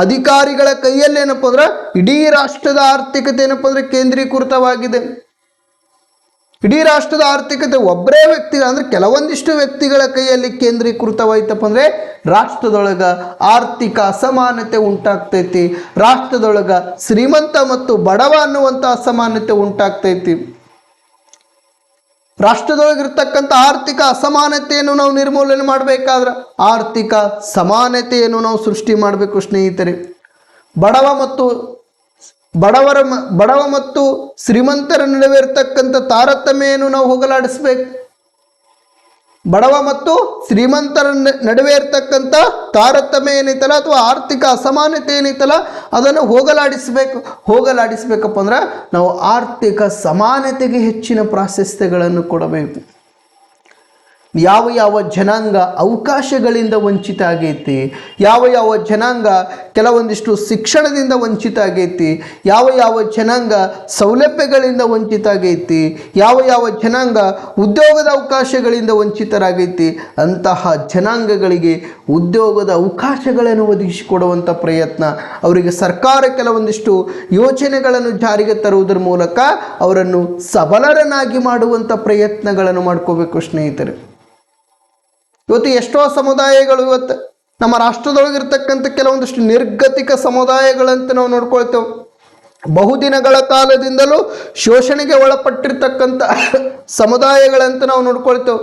ಅಧಿಕಾರಿಗಳ ಕೈಯಲ್ಲಿ ಏನಪ್ಪ ಅಂದ್ರೆ ಇಡೀ ರಾಷ್ಟ್ರದ ಆರ್ಥಿಕತೆ ಏನಪ್ಪ ಅಂದ್ರೆ ಕೇಂದ್ರೀಕೃತವಾಗಿದೆ. ಇಡೀ ರಾಷ್ಟ್ರದ ಆರ್ಥಿಕತೆ ಒಬ್ಬರೇ ವ್ಯಕ್ತಿ ಅಂದ್ರೆ ಕೆಲವೊಂದಿಷ್ಟು ವ್ಯಕ್ತಿಗಳ ಕೈಯಲ್ಲಿ ಕೇಂದ್ರೀಕೃತವಾಯ್ತಪ್ಪ ಅಂದ್ರೆ ರಾಷ್ಟ್ರದೊಳಗ ಆರ್ಥಿಕ ಅಸಮಾನತೆ ಉಂಟಾಗ್ತೈತಿ. ರಾಷ್ಟ್ರದೊಳಗ ಶ್ರೀಮಂತ ಮತ್ತು ಬಡವ ಅನ್ನುವಂಥ ಅಸಮಾನತೆ ಉಂಟಾಗ್ತೈತಿ. ರಾಷ್ಟ್ರದೊಳಗಿರ್ತಕ್ಕಂಥ ಆರ್ಥಿಕ ಅಸಮಾನತೆಯನ್ನು ನಾವು ನಿರ್ಮೂಲನೆ ಮಾಡಬೇಕಾದ್ರೆ ಆರ್ಥಿಕ ಸಮಾನತೆಯನ್ನು ನಾವು ಸೃಷ್ಟಿ ಮಾಡಬೇಕು ಸ್ನೇಹಿತರೆ. ಬಡವ ಮತ್ತು ಶ್ರೀಮಂತರ ನಡುವೆ ಇರತಕ್ಕಂಥ ತಾರತಮ್ಯವನ್ನು ನಾವು ಹೋಗಲಾಡಿಸ್ಬೇಕು. ಬಡವ ಮತ್ತು ಶ್ರೀಮಂತರ ನಡುವೆ ಇರತಕ್ಕಂಥ ತಾರತಮ್ಯ ಏನೈತಲ್ಲ ಅಥವಾ ಆರ್ಥಿಕ ಅಸಮಾನತೆ ಏನೈತಲ್ಲ ಅದನ್ನು ಹೋಗಲಾಡಿಸ್ಬೇಕಪ್ಪ ಅಂದ್ರೆ ನಾವು ಆರ್ಥಿಕ ಸಮಾನತೆಗೆ ಹೆಚ್ಚಿನ ಪ್ರಾಶಸ್ತ್ಯಗಳನ್ನು ಕೊಡಬೇಕು. ಯಾವ ಜನಾಂಗ ಅವಕಾಶಗಳಿಂದ ವಂಚಿತ ಆಗೈತಿ, ಯಾವ ಜನಾಂಗ ಕೆಲವೊಂದಿಷ್ಟು ಶಿಕ್ಷಣದಿಂದ ವಂಚಿತ ಆಗೈತಿ, ಯಾವ ಜನಾಂಗ ಸೌಲಭ್ಯಗಳಿಂದ ವಂಚಿತ ಆಗೈತಿ, ಯಾವ ಜನಾಂಗ ಉದ್ಯೋಗದ ಅವಕಾಶಗಳಿಂದ ವಂಚಿತರಾಗೈತಿ, ಅಂತಹ ಜನಾಂಗಗಳಿಗೆ ಉದ್ಯೋಗದ ಅವಕಾಶಗಳನ್ನು ಒದಗಿಸಿಕೊಡುವಂಥ ಪ್ರಯತ್ನ, ಅವರಿಗೆ ಸರ್ಕಾರ ಕೆಲವೊಂದಿಷ್ಟು ಯೋಜನೆಗಳನ್ನು ಜಾರಿಗೆ ತರುವುದರ ಮೂಲಕ ಅವರನ್ನು ಸಬಲರನ್ನಾಗಿ ಮಾಡುವಂಥ ಪ್ರಯತ್ನಗಳನ್ನು ಮಾಡ್ಕೋಬೇಕು ಸ್ನೇಹಿತರೆ. ಇವತ್ತು ಎಷ್ಟೋ ಸಮುದಾಯಗಳು ಇವತ್ತು ನಮ್ಮ ರಾಷ್ಟ್ರದೊಳಗಿರ್ತಕ್ಕಂಥ ಕೆಲವೊಂದಿಷ್ಟು ನಿರ್ಗತಿಕ ಸಮುದಾಯಗಳಂತ ನಾವು ನೋಡ್ಕೊಳ್ತೇವೆ. ಬಹುದಿನಗಳ ಕಾಲದಿಂದಲೂ ಶೋಷಣೆಗೆ ಒಳಪಟ್ಟಿರ್ತಕ್ಕಂಥ ಸಮುದಾಯಗಳಂತ ನಾವು ನೋಡ್ಕೊಳ್ತೇವೆ.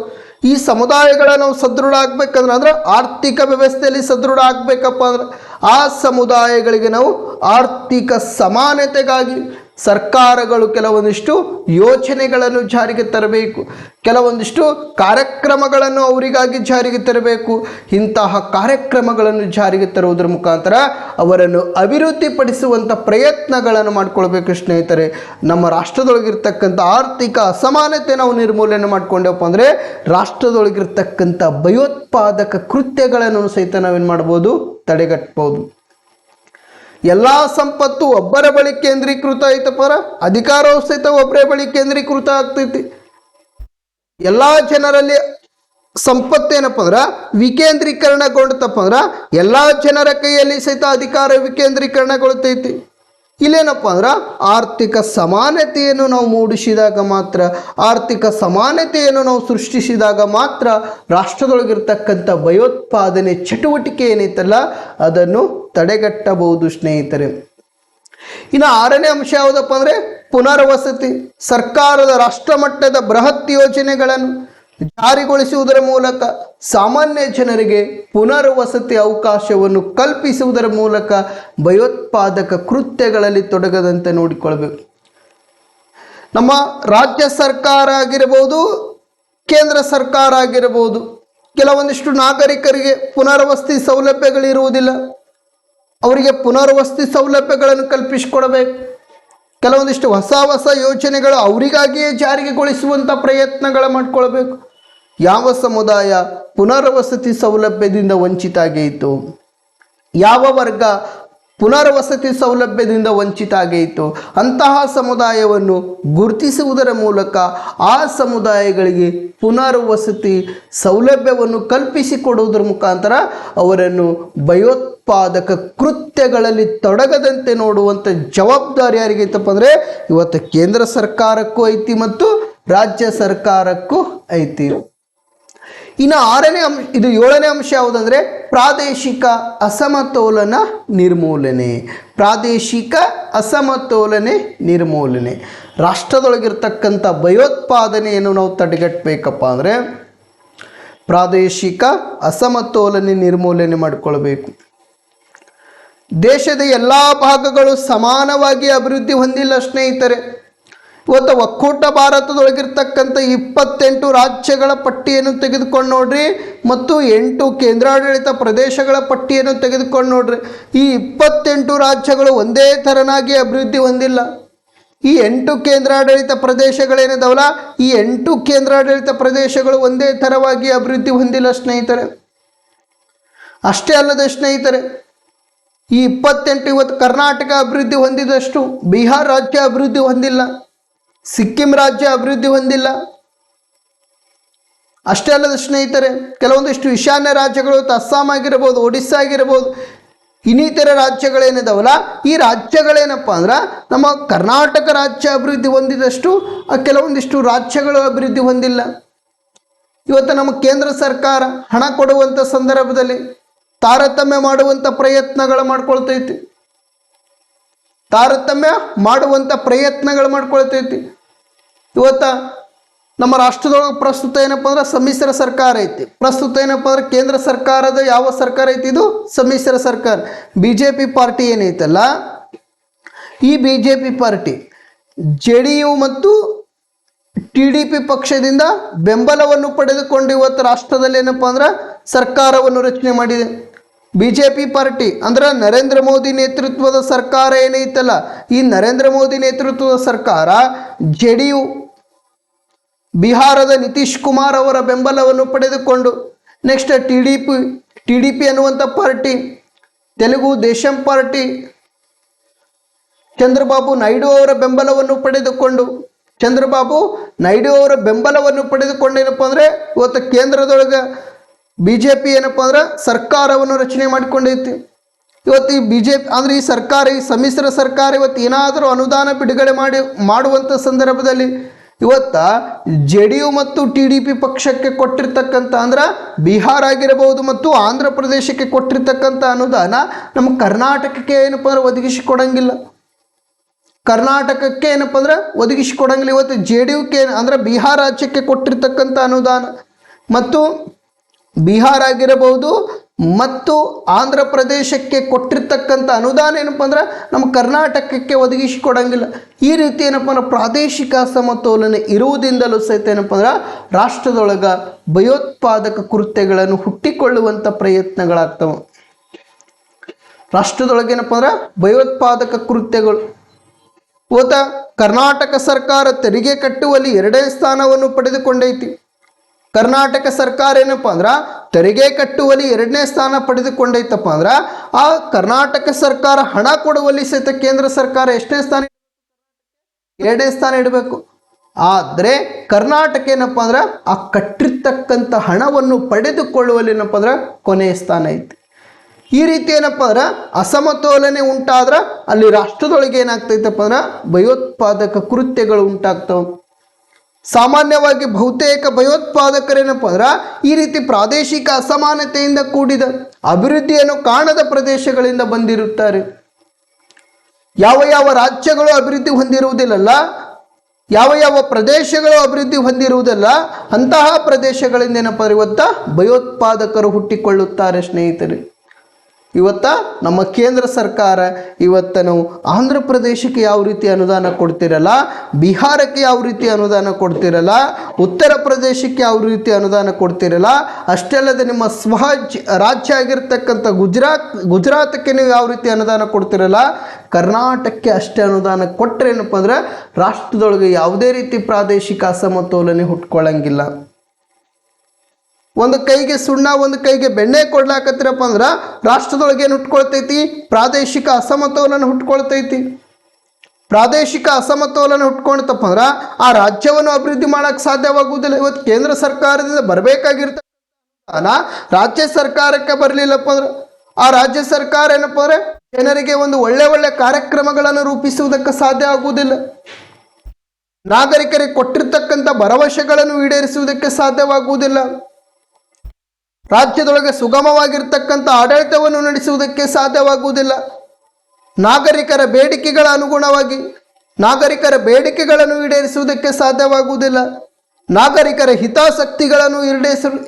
ಈ ಸಮುದಾಯಗಳ ನಾವು ಸದೃಢ ಆಗ್ಬೇಕಂದ್ರೆ ಅಂದ್ರೆ ಆರ್ಥಿಕ ವ್ಯವಸ್ಥೆಯಲ್ಲಿ ಸದೃಢ ಆಗ್ಬೇಕಪ್ಪ ಅಂದ್ರೆ ಆ ಸಮುದಾಯಗಳಿಗೆ ನಾವು ಆರ್ಥಿಕ ಸಮಾನತೆಗಾಗಿ ಸರ್ಕಾರಗಳು ಕೆಲವೊಂದಿಷ್ಟು ಯೋಜನೆಗಳನ್ನು ಜಾರಿಗೆ ತರಬೇಕು, ಕೆಲವೊಂದಿಷ್ಟು ಕಾರ್ಯಕ್ರಮಗಳನ್ನು ಅವರಿಗಾಗಿ ಜಾರಿಗೆ ತರಬೇಕು. ಇಂತಹ ಕಾರ್ಯಕ್ರಮಗಳನ್ನು ಜಾರಿಗೆ ತರುವುದರ ಮುಖಾಂತರ ಅವರನ್ನು ಅಭಿವೃದ್ಧಿಪಡಿಸುವಂಥ ಪ್ರಯತ್ನಗಳನ್ನು ಮಾಡಿಕೊಳ್ಬೇಕು ಸ್ನೇಹಿತರೆ. ನಮ್ಮ ರಾಷ್ಟ್ರದೊಳಗಿರ್ತಕ್ಕಂಥ ಆರ್ಥಿಕ ಅಸಮಾನತೆ ನಾವು ನಿರ್ಮೂಲನೆ ಮಾಡಿಕೊಂಡೇವಪ್ಪ ಅಂದರೆ ರಾಷ್ಟ್ರದೊಳಗಿರ್ತಕ್ಕಂಥ ಭಯೋತ್ಪಾದಕ ಕೃತ್ಯಗಳನ್ನು ಸಹಿತ ನಾವೇನು ಮಾಡ್ಬೋದು, ತಡೆಗಟ್ಟಬಹುದು. ಎಲ್ಲ ಸಂಪತ್ತು ಒಬ್ಬರ ಬಳಿ ಕೇಂದ್ರೀಕೃತ ಐತಪ್ಪ, ಅಧಿಕಾರವು ಸಹಿತ ಒಬ್ಬರೇ ಬಳಿ ಕೇಂದ್ರೀಕೃತ ಆಗ್ತೈತಿ. ಎಲ್ಲ ಜನರಲ್ಲಿ ಸಂಪತ್ತೇನಪ್ಪ ಅಂದ್ರೆ ವಿಕೇಂದ್ರೀಕರಣಗೊಂಡತಪ್ಪ ಅಂದ್ರೆ ಎಲ್ಲ ಜನರ ಕೈಯಲ್ಲಿ ಸಹಿತ ಅಧಿಕಾರ ವಿಕೇಂದ್ರೀಕರಣಗೊಳ್ತೈತಿ. ಇಲ್ಲೇನಪ್ಪ ಅಂದ್ರೆ ಆರ್ಥಿಕ ಸಮಾನತೆಯನ್ನು ನಾವು ಮೂಡಿಸಿದಾಗ ಮಾತ್ರ, ಆರ್ಥಿಕ ಸಮಾನತೆಯನ್ನು ನಾವು ಸೃಷ್ಟಿಸಿದಾಗ ಮಾತ್ರ ರಾಷ್ಟ್ರದೊಳಗಿರ್ತಕ್ಕಂಥ ಭಯೋತ್ಪಾದನೆ ಚಟುವಟಿಕೆ ಏನೈತಲ್ಲ ಅದನ್ನು ತಡೆಗಟ್ಟಬಹುದು ಸ್ನೇಹಿತರೆ. ಇನ್ನು ಆರನೇ ಅಂಶ ಯಾವುದಪ್ಪ ಅಂದರೆ ಪುನರ್ವಸತಿ, ಸರ್ಕಾರದ ರಾಷ್ಟ್ರಮಟ್ಟದ ಬೃಹತ್ ಯೋಜನೆಗಳನ್ನು ಜಾರಿಗೊಳಿಸುವುದರ ಮೂಲಕ ಸಾಮಾನ್ಯ ಜನರಿಗೆ ಪುನರ್ವಸತಿ ಅವಕಾಶವನ್ನು ಕಲ್ಪಿಸುವುದರ ಮೂಲಕ ಭಯೋತ್ಪಾದಕ ಕೃತ್ಯಗಳಲ್ಲಿ ತೊಡಗದಂತೆ ನೋಡಿಕೊಳ್ಬೇಕು. ನಮ್ಮ ರಾಜ್ಯ ಸರ್ಕಾರ ಆಗಿರಬಹುದು, ಕೇಂದ್ರ ಸರ್ಕಾರ ಆಗಿರಬಹುದು, ಕೆಲವೊಂದಿಷ್ಟು ನಾಗರಿಕರಿಗೆ ಪುನರ್ವಸತಿ ಸೌಲಭ್ಯಗಳಿರುವುದಿಲ್ಲ. ಅವರಿಗೆ ಪುನರ್ವಸತಿ ಸೌಲಭ್ಯಗಳನ್ನು ಕಲ್ಪಿಸಿಕೊಡಬೇಕು. ಕೆಲವೊಂದಿಷ್ಟು ಹೊಸ ಯೋಜನೆಗಳು ಅವರಿಗಾಗಿಯೇ ಜಾರಿಗೆಗೊಳಿಸುವಂಥ ಪ್ರಯತ್ನಗಳು ಮಾಡಿಕೊಳ್ಬೇಕು. ಯಾವ ಸಮುದಾಯ ಪುನರ್ವಸತಿ ಸೌಲಭ್ಯದಿಂದ ವಂಚಿತ ಆಗೈತು, ಯಾವ ವರ್ಗ ಪುನರ್ವಸತಿ ಸೌಲಭ್ಯದಿಂದ ವಂಚಿತ ಆಗೈತು, ಅಂತಹ ಸಮುದಾಯವನ್ನು ಗುರುತಿಸುವುದರ ಮೂಲಕ ಆ ಸಮುದಾಯಗಳಿಗೆ ಪುನರ್ವಸತಿ ಸೌಲಭ್ಯವನ್ನು ಕಲ್ಪಿಸಿಕೊಡುವುದರ ಮುಖಾಂತರ ಅವರನ್ನು ಭಯೋತ್ಪಾದಕ ಕೃತ್ಯಗಳಲ್ಲಿ ತೊಡಗದಂತೆ ನೋಡುವಂಥ ಜವಾಬ್ದಾರಿ ಯಾರಿಗೈತಪ್ಪ ಅಂದರೆ ಇವತ್ತು ಕೇಂದ್ರ ಸರ್ಕಾರಕ್ಕೂ ಐತಿ ಮತ್ತು ರಾಜ್ಯ ಸರ್ಕಾರಕ್ಕೂ ಐತಿ. ಇನ್ನು ಇದು 7ನೇ ಅಂಶ ಯಾವುದಂದರೆ ಪ್ರಾದೇಶಿಕ ಅಸಮತೋಲನ ನಿರ್ಮೂಲನೆ. ಪ್ರಾದೇಶಿಕ ಅಸಮತೋಲನೆ ನಿರ್ಮೂಲನೆ. ರಾಷ್ಟ್ರದೊಳಗಿರ್ತಕ್ಕಂಥ ಭಯೋತ್ಪಾದನೆಯನ್ನು ನಾವು ತಡೆಗಟ್ಟಬೇಕಪ್ಪ ಅಂದರೆ ಪ್ರಾದೇಶಿಕ ಅಸಮತೋಲನೆ ನಿರ್ಮೂಲನೆ ಮಾಡಿಕೊಳ್ಬೇಕು. ದೇಶದ ಎಲ್ಲ ಭಾಗಗಳು ಸಮಾನವಾಗಿ ಅಭಿವೃದ್ಧಿ ಹೊಂದಿಲ್ಲ ಸ್ನೇಹಿತರೆ. ಇವತ್ತು ಒಕ್ಕೂಟ ಭಾರತದೊಳಗಿರ್ತಕ್ಕಂಥ 28 ರಾಜ್ಯಗಳ ಪಟ್ಟಿಯನ್ನು ತೆಗೆದುಕೊಂಡು ನೋಡ್ರಿ ಮತ್ತು 8 ಕೇಂದ್ರಾಡಳಿತ ಪ್ರದೇಶಗಳ ಪಟ್ಟಿಯನ್ನು ತೆಗೆದುಕೊಂಡು ನೋಡ್ರಿ. ಈ 28 ರಾಜ್ಯಗಳು ಒಂದೇ ಥರನಾಗಿ ಅಭಿವೃದ್ಧಿ ಹೊಂದಿಲ್ಲ. ಈ 8 ಕೇಂದ್ರಾಡಳಿತ ಪ್ರದೇಶಗಳೇನಿದಾವಲ್ಲ, ಈ 8 ಕೇಂದ್ರಾಡಳಿತ ಪ್ರದೇಶಗಳು ಒಂದೇ ಥರವಾಗಿ ಅಭಿವೃದ್ಧಿ ಹೊಂದಿಲ್ಲ ಸ್ನೇಹಿತರೆ. ಅಷ್ಟೇ ಅಲ್ಲದೆ ಸ್ನೇಹಿತರೆ, ಈ 28 ಇವತ್ತು ಕರ್ನಾಟಕ ಅಭಿವೃದ್ಧಿ ಹೊಂದಿದಷ್ಟು ಬಿಹಾರ ರಾಜ್ಯ ಅಭಿವೃದ್ಧಿ ಹೊಂದಿಲ್ಲ, ಸಿಕ್ಕಿಂ ರಾಜ್ಯ ಅಭಿವೃದ್ಧಿ ಹೊಂದಿಲ್ಲ. ಅಷ್ಟೇ ಅಲ್ಲದ ಸ್ನೇಹಿತರೆ, ಕೆಲವೊಂದಿಷ್ಟು ಈಶಾನ್ಯ ರಾಜ್ಯಗಳು ಅಸ್ಸಾಂ ಆಗಿರ್ಬೋದು, ಒಡಿಸ್ಸಾ ಆಗಿರ್ಬೋದು, ಇನ್ನಿತರ ರಾಜ್ಯಗಳೇನಿದಾವಲ್ಲ, ಈ ರಾಜ್ಯಗಳೇನಪ್ಪ ಅಂದ್ರೆ ನಮ್ಮ ಕರ್ನಾಟಕ ರಾಜ್ಯ ಅಭಿವೃದ್ಧಿ ಹೊಂದಿದಷ್ಟು ಕೆಲವೊಂದಿಷ್ಟು ರಾಜ್ಯಗಳು ಅಭಿವೃದ್ಧಿ ಹೊಂದಿಲ್ಲ. ಇವತ್ತು ನಮ್ಮ ಕೇಂದ್ರ ಸರ್ಕಾರ ಹಣ ಕೊಡುವಂಥ ಸಂದರ್ಭದಲ್ಲಿ ತಾರತಮ್ಯ ಮಾಡುವಂಥ ಪ್ರಯತ್ನಗಳು ಮಾಡ್ಕೊಳ್ತೈತಿ. ಇವತ್ತು ನಮ್ಮ ರಾಷ್ಟ್ರದೊಳಗೆ ಪ್ರಸ್ತುತ ಏನಪ್ಪ ಅಂದ್ರೆ ಸಮ್ಮಿಶ್ರ ಸರ್ಕಾರ ಐತಿ. ಪ್ರಸ್ತುತ ಏನಪ್ಪ ಅಂದ್ರೆ ಕೇಂದ್ರ ಸರ್ಕಾರದ ಯಾವ ಸರ್ಕಾರ ಐತಿ? ಇದು ಸಮ್ಮಿಶ್ರ ಸರ್ಕಾರ. BJP ಪಾರ್ಟಿ ಏನೈತಲ್ಲ, ಈ BJP ಪಾರ್ಟಿ JDU ಮತ್ತು TDP ಪಕ್ಷದಿಂದ ಬೆಂಬಲವನ್ನು ಪಡೆದುಕೊಂಡು ಇವತ್ತು ರಾಷ್ಟ್ರದಲ್ಲಿ ಏನಪ್ಪ ಅಂದ್ರೆ ಸರ್ಕಾರವನ್ನು ರಚನೆ ಮಾಡಿದೆ. BJP ಪಾರ್ಟಿ ಅಂದ್ರೆ ನರೇಂದ್ರ ಮೋದಿ ನೇತೃತ್ವದ ಸರ್ಕಾರ ಏನೈತಲ್ಲ, ಈ ನರೇಂದ್ರ ಮೋದಿ ನೇತೃತ್ವದ ಸರ್ಕಾರ JDU ಬಿಹಾರದ ನಿತೀಶ್ ಕುಮಾರ್ ಅವರ ಬೆಂಬಲವನ್ನು ಪಡೆದುಕೊಂಡು, ನೆಕ್ಸ್ಟ್ TDP ಅನ್ನುವಂಥ ಪಾರ್ಟಿ, ತೆಲುಗು ದೇಶಂ ಪಾರ್ಟಿ ಚಂದ್ರಬಾಬು ನಾಯ್ಡು ಅವರ ಬೆಂಬಲವನ್ನು ಪಡೆದುಕೊಂಡು ಏನಪ್ಪ ಅಂದರೆ ಇವತ್ತು ಕೇಂದ್ರದೊಳಗೆ BJP ಏನಪ್ಪ ಅಂದ್ರೆ ಸರ್ಕಾರವನ್ನು ರಚನೆ ಮಾಡಿಕೊಂಡೈತಿ. ಇವತ್ತು ಈ BJP ಅಂದರೆ ಈ ಸರ್ಕಾರ, ಈ ಸಮ್ಮಿಶ್ರ ಸರ್ಕಾರ ಇವತ್ತು ಏನಾದರೂ ಅನುದಾನ ಬಿಡುಗಡೆ ಮಾಡುವಂಥ ಸಂದರ್ಭದಲ್ಲಿ ಇವತ್ತು JDU ಮತ್ತು TDP ಪಕ್ಷಕ್ಕೆ ಕೊಟ್ಟಿರ್ತಕ್ಕಂಥ ಅಂದ್ರೆ ಬಿಹಾರ ಆಗಿರಬಹುದು ಮತ್ತು ಆಂಧ್ರ ಪ್ರದೇಶಕ್ಕೆ ಕೊಟ್ಟಿರ್ತಕ್ಕಂಥ ಅನುದಾನ ನಮ್ಮ ಕರ್ನಾಟಕಕ್ಕೆ ಏನಪ್ಪ ಅಂದ್ರೆ ಒದಗಿಸಿಕೊಡಂಗಿಲ್ಲ. ಇವತ್ತು JDUಕ್ಕೆ ಅಂದರೆ ಬಿಹಾರ ರಾಜ್ಯಕ್ಕೆ ಕೊಟ್ಟಿರ್ತಕ್ಕಂಥ ಅನುದಾನ ಮತ್ತು ಬಿಹಾರ ಆಗಿರಬಹುದು ಮತ್ತು ಆಂಧ್ರ ಪ್ರದೇಶಕ್ಕೆ ಕೊಟ್ಟಿರ್ತಕ್ಕಂಥ ಅನುದಾನ ಏನಪ್ಪ ಅಂದ್ರೆ ನಮ್ಮ ಕರ್ನಾಟಕಕ್ಕೆ ಒದಗಿಸಿಕೊಡಂಗಿಲ್ಲ. ಈ ರೀತಿ ಏನಪ್ಪ ಅಂದ್ರೆ ಪ್ರಾದೇಶಿಕ ಅಸಮತೋಲನೆ ಇರುವುದರಿಂದಲೂ ಸಹಿತ ಏನಪ್ಪ ಅಂದ್ರೆ ರಾಷ್ಟ್ರದೊಳಗೆ ಭಯೋತ್ಪಾದಕ ಕೃತ್ಯಗಳನ್ನು ಹುಟ್ಟಿಕೊಳ್ಳುವಂಥ ಪ್ರಯತ್ನಗಳಾಗ್ತವೆ. ರಾಷ್ಟ್ರದೊಳಗೇನಪ್ಪ ಅಂದ್ರೆ ಭಯೋತ್ಪಾದಕ ಕೃತ್ಯಗಳು. ಕರ್ನಾಟಕ ಸರ್ಕಾರ ತೆರಿಗೆ ಕಟ್ಟುವಲ್ಲಿ 2ನೇ ಸ್ಥಾನವನ್ನು ಪಡೆದುಕೊಂಡೈತಿ. ಕರ್ನಾಟಕ ಸರ್ಕಾರ ಏನಪ್ಪ ಅಂದ್ರೆ ತೆರಿಗೆ ಕಟ್ಟುವಲ್ಲಿ 2ನೇ ಸ್ಥಾನ ಪಡೆದುಕೊಂಡೈತಪ್ಪ ಅಂದ್ರೆ ಆ ಕರ್ನಾಟಕ ಸರ್ಕಾರ ಹಣ ಕೊಡುವಲ್ಲಿ ಸಹಿತ ಕೇಂದ್ರ ಸರ್ಕಾರ ಎಷ್ಟನೇ ಸ್ಥಾನ? 2ನೇ ಸ್ಥಾನ ಇಡಬೇಕು. ಆದರೆ ಕರ್ನಾಟಕ ಏನಪ್ಪ ಅಂದ್ರೆ ಆ ಕಟ್ಟಿರ್ತಕ್ಕಂಥ ಹಣವನ್ನು ಪಡೆದುಕೊಳ್ಳುವಲ್ಲಿ ಏನಪ್ಪ ಅಂದ್ರೆ ಕೊನೆಯ ಸ್ಥಾನ ಐತಿ. ಈ ರೀತಿ ಏನಪ್ಪ ಅಂದ್ರೆ ಅಸಮತೋಲನೆ ಉಂಟಾದ್ರೆ ಅಲ್ಲಿ ರಾಷ್ಟ್ರದೊಳಗೆ ಏನಾಗ್ತೈತಪ್ಪ ಅಂದ್ರೆ ಭಯೋತ್ಪಾದಕ ಕೃತ್ಯಗಳು ಉಂಟಾಗ್ತವೆ. ಸಾಮಾನ್ಯವಾಗಿ ಬಹುತೇಕ ಭಯೋತ್ಪಾದಕರೇನಪ್ಪ ಅಂದ್ರೆ ಈ ರೀತಿ ಪ್ರಾದೇಶಿಕ ಅಸಮಾನತೆಯಿಂದ ಕೂಡಿದ ಅಭಿವೃದ್ಧಿಯನ್ನು ಕಾಣದ ಪ್ರದೇಶಗಳಿಂದ ಬಂದಿರುತ್ತಾರೆ. ಯಾವ ಯಾವ ರಾಜ್ಯಗಳು ಅಭಿವೃದ್ಧಿ ಹೊಂದಿರುವುದಿಲ್ಲಲ್ಲ, ಯಾವ ಯಾವ ಪ್ರದೇಶಗಳು ಅಭಿವೃದ್ಧಿ ಹೊಂದಿರುವುದಿಲ್ಲ, ಅಂತಹ ಪ್ರದೇಶಗಳಿಂದ ಏನಪ್ಪ ಇವತ್ತ ಭಯೋತ್ಪಾದಕರು ಹುಟ್ಟಿಕೊಳ್ಳುತ್ತಾರೆ ಸ್ನೇಹಿತರೆ. ಇವತ್ತ ನಮ್ಮ ಕೇಂದ್ರ ಸರ್ಕಾರ ಇವತ್ತು ನಾವು ಆಂಧ್ರ ಪ್ರದೇಶಕ್ಕೆ ಯಾವ ರೀತಿ ಅನುದಾನ ಕೊಡ್ತಿರಲ್ಲ, ಬಿಹಾರಕ್ಕೆ ಯಾವ ರೀತಿ ಅನುದಾನ ಕೊಡ್ತಿರಲ್ಲ, ಉತ್ತರ ಪ್ರದೇಶಕ್ಕೆ ಯಾವ ರೀತಿ ಅನುದಾನ ಕೊಡ್ತಿರಲ್ಲ, ಅಷ್ಟೇ ಅಲ್ಲದೆ ನಿಮ್ಮ ರಾಜ್ಯ ಆಗಿರ್ತಕ್ಕಂಥ ಗುಜರಾತಕ್ಕೆ ನೀವು ಯಾವ ರೀತಿ ಅನುದಾನ ಕೊಡ್ತಿರಲ್ಲ, ಕರ್ನಾಟಕಕ್ಕೆ ಅಷ್ಟೇ ಅನುದಾನ ಕೊಟ್ಟರೆ ಏನಪ್ಪ ಅಂದ್ರೆ ರಾಷ್ಟ್ರದೊಳಗೆ ಯಾವುದೇ ರೀತಿ ಪ್ರಾದೇಶಿಕ ಅಸಮತೋಲನೆ ಹುಟ್ಕೊಳ್ಳಂಗಿಲ್ಲ. ಒಂದು ಕೈಗೆ ಸುಣ್ಣ ಒಂದು ಕೈಗೆ ಬೆಣ್ಣೆ ಕೊಡ್ಲಾಕತ್ತಿರಪ್ಪ ಅಂದ್ರೆ ರಾಷ್ಟ್ರದೊಳಗೆ ಏನು ಹುಟ್ಕೊಳ್ತೈತಿ, ಪ್ರಾದೇಶಿಕ ಅಸಮತೋಲನ ಹುಟ್ಕೊಳ್ತೈತಿ. ಪ್ರಾದೇಶಿಕ ಅಸಮತೋಲನ ಹುಟ್ಕೊಳ್ತಪ್ಪ ಅಂದ್ರೆ ಆ ರಾಜ್ಯವನ್ನು ಅಭಿವೃದ್ಧಿ ಮಾಡೋಕ್ಕೆ ಸಾಧ್ಯವಾಗುವುದಿಲ್ಲ. ಇವತ್ತು ಕೇಂದ್ರ ಸರ್ಕಾರದಿಂದ ಬರಬೇಕಾಗಿರ್ತಕ್ಕಂಥ ರಾಜ್ಯ ಸರ್ಕಾರಕ್ಕೆ ಬರಲಿಲ್ಲಪ್ಪ ಅಂದ್ರೆ ಆ ರಾಜ್ಯ ಸರ್ಕಾರ ಏನಪ್ಪ ಅಂದ್ರೆ ಜನರಿಗೆ ಒಂದು ಒಳ್ಳೆ ಕಾರ್ಯಕ್ರಮಗಳನ್ನು ರೂಪಿಸುವುದಕ್ಕೆ ಸಾಧ್ಯ ಆಗುವುದಿಲ್ಲ. ನಾಗರಿಕರಿಗೆ ಕೊಟ್ಟಿರ್ತಕ್ಕಂಥ ಭರವಸೆಗಳನ್ನು ಈಡೇರಿಸುವುದಕ್ಕೆ ಸಾಧ್ಯವಾಗುವುದಿಲ್ಲ. ರಾಜ್ಯದೊಳಗೆ ಸುಗಮವಾಗಿರ್ತಕ್ಕಂಥ ಆಡಳಿತವನ್ನು ನಡೆಸುವುದಕ್ಕೆ ಸಾಧ್ಯವಾಗುವುದಿಲ್ಲ. ನಾಗರಿಕರ ಬೇಡಿಕೆಗಳ ಅನುಗುಣವಾಗಿ ನಾಗರಿಕರ ಬೇಡಿಕೆಗಳನ್ನು ಈಡೇರಿಸುವುದಕ್ಕೆ ಸಾಧ್ಯವಾಗುವುದಿಲ್ಲ. ನಾಗರಿಕರ ಹಿತಾಸಕ್ತಿಗಳನ್ನು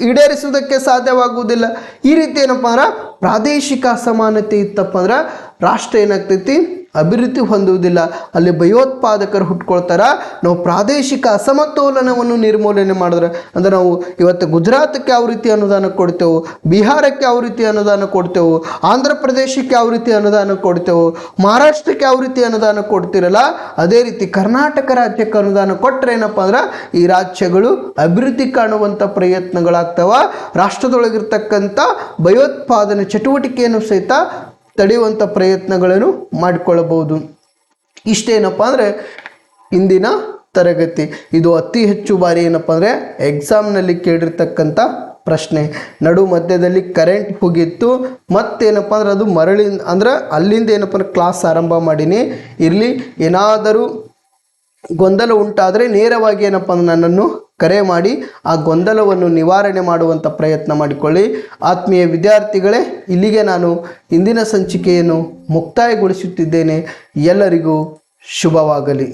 ಈಡೇರಿಸುವುದಕ್ಕೆ ಸಾಧ್ಯವಾಗುವುದಿಲ್ಲ. ಈ ರೀತಿ ಏನಪ್ಪ ಅಂದ್ರೆ ಪ್ರಾದೇಶಿಕ ಅಸಮಾನತೆ ಇತ್ತಪ್ಪ ಅಂದ್ರೆ ರಾಷ್ಟ್ರ ಏನಾಗ್ತೈತಿ, ಅಭಿವೃದ್ಧಿ ಹೊಂದುವುದಿಲ್ಲ. ಅಲ್ಲಿ ಭಯೋತ್ಪಾದಕರು ಹುಟ್ಕೊಳ್ತಾರ. ನಾವು ಪ್ರಾದೇಶಿಕ ಅಸಮತೋಲನವನ್ನು ನಿರ್ಮೂಲನೆ ಮಾಡಿದ್ರೆ ಅಂದ್ರೆ ನಾವು ಇವತ್ತು ಗುಜರಾತಕ್ಕೆ ಯಾವ ರೀತಿ ಅನುದಾನ ಕೊಡ್ತೇವೆ, ಬಿಹಾರಕ್ಕೆ ಯಾವ ರೀತಿ ಅನುದಾನ ಕೊಡ್ತೇವೆ, ಆಂಧ್ರ ಪ್ರದೇಶಕ್ಕೆ ಯಾವ ರೀತಿ ಅನುದಾನ ಕೊಡ್ತೇವೆ, ಮಹಾರಾಷ್ಟ್ರಕ್ಕೆ ಯಾವ ರೀತಿ ಅನುದಾನ ಕೊಡ್ತಿರಲ್ಲ, ಅದೇ ರೀತಿ ಕರ್ನಾಟಕ ರಾಜ್ಯಕ್ಕೆ ಅನುದಾನ ಕೊಟ್ಟರೆ ಏನಪ್ಪ ಅಂದ್ರೆ ಈ ರಾಜ್ಯಗಳು ಅಭಿವೃದ್ಧಿ ಕಾಣುವಂಥ ಪ್ರಯತ್ನಗಳಾಗ್ತವ. ರಾಷ್ಟ್ರದೊಳಗಿರ್ತಕ್ಕಂಥ ಭಯೋತ್ಪಾದನೆ ಚಟುವಟಿಕೆಯನ್ನು ಸಹಿತ ತಡೆಯುವಂಥ ಪ್ರಯತ್ನಗಳನ್ನು ಮಾಡಿಕೊಳ್ಳಬಹುದು. ಇಷ್ಟೇನಪ್ಪ ಅಂದರೆ ಇಂದಿನ ತರಗತಿ. ಇದು ಅತಿ ಹೆಚ್ಚು ಬಾರಿ ಏನಪ್ಪ ಅಂದರೆ ಎಕ್ಸಾಮ್ನಲ್ಲಿ ಕೇಳಿರ್ತಕ್ಕಂಥ ಪ್ರಶ್ನೆ. ನಡು ಮಧ್ಯದಲ್ಲಿ ಕರೆಂಟ್ ಹೋಗಿತ್ತು, ಮತ್ತೇನಪ್ಪ ಅಂದ್ರೆ ಅದು ಮರಳಿ ಅಂದ್ರೆ ಅಲ್ಲಿಂದ ಏನಪ್ಪ ಅಂದ್ರೆ ಕ್ಲಾಸ್ ಆರಂಭ ಮಾಡೀನಿ. ಇರಲಿ, ಏನಾದರೂ ಗೊಂದಲ ಉಂಟಾದರೆ ನೇರವಾಗಿ ಏನಪ್ಪ ಅಂದ್ರೆ ನನ್ನನ್ನು ಕರೆ ಮಾಡಿ ಆ ಗೊಂದಲವನ್ನು ನಿವಾರಣೆ ಮಾಡುವಂಥ ಪ್ರಯತ್ನ ಮಾಡಿಕೊಳ್ಳಿ. ಆತ್ಮೀಯ ವಿದ್ಯಾರ್ಥಿಗಳೇ, ಇಲ್ಲಿಗೆ ನಾನು ಇಂದಿನ ಸಂಚಿಕೆಯನ್ನು ಮುಕ್ತಾಯಗೊಳಿಸುತ್ತಿದ್ದೇನೆ. ಎಲ್ಲರಿಗೂ ಶುಭವಾಗಲಿ.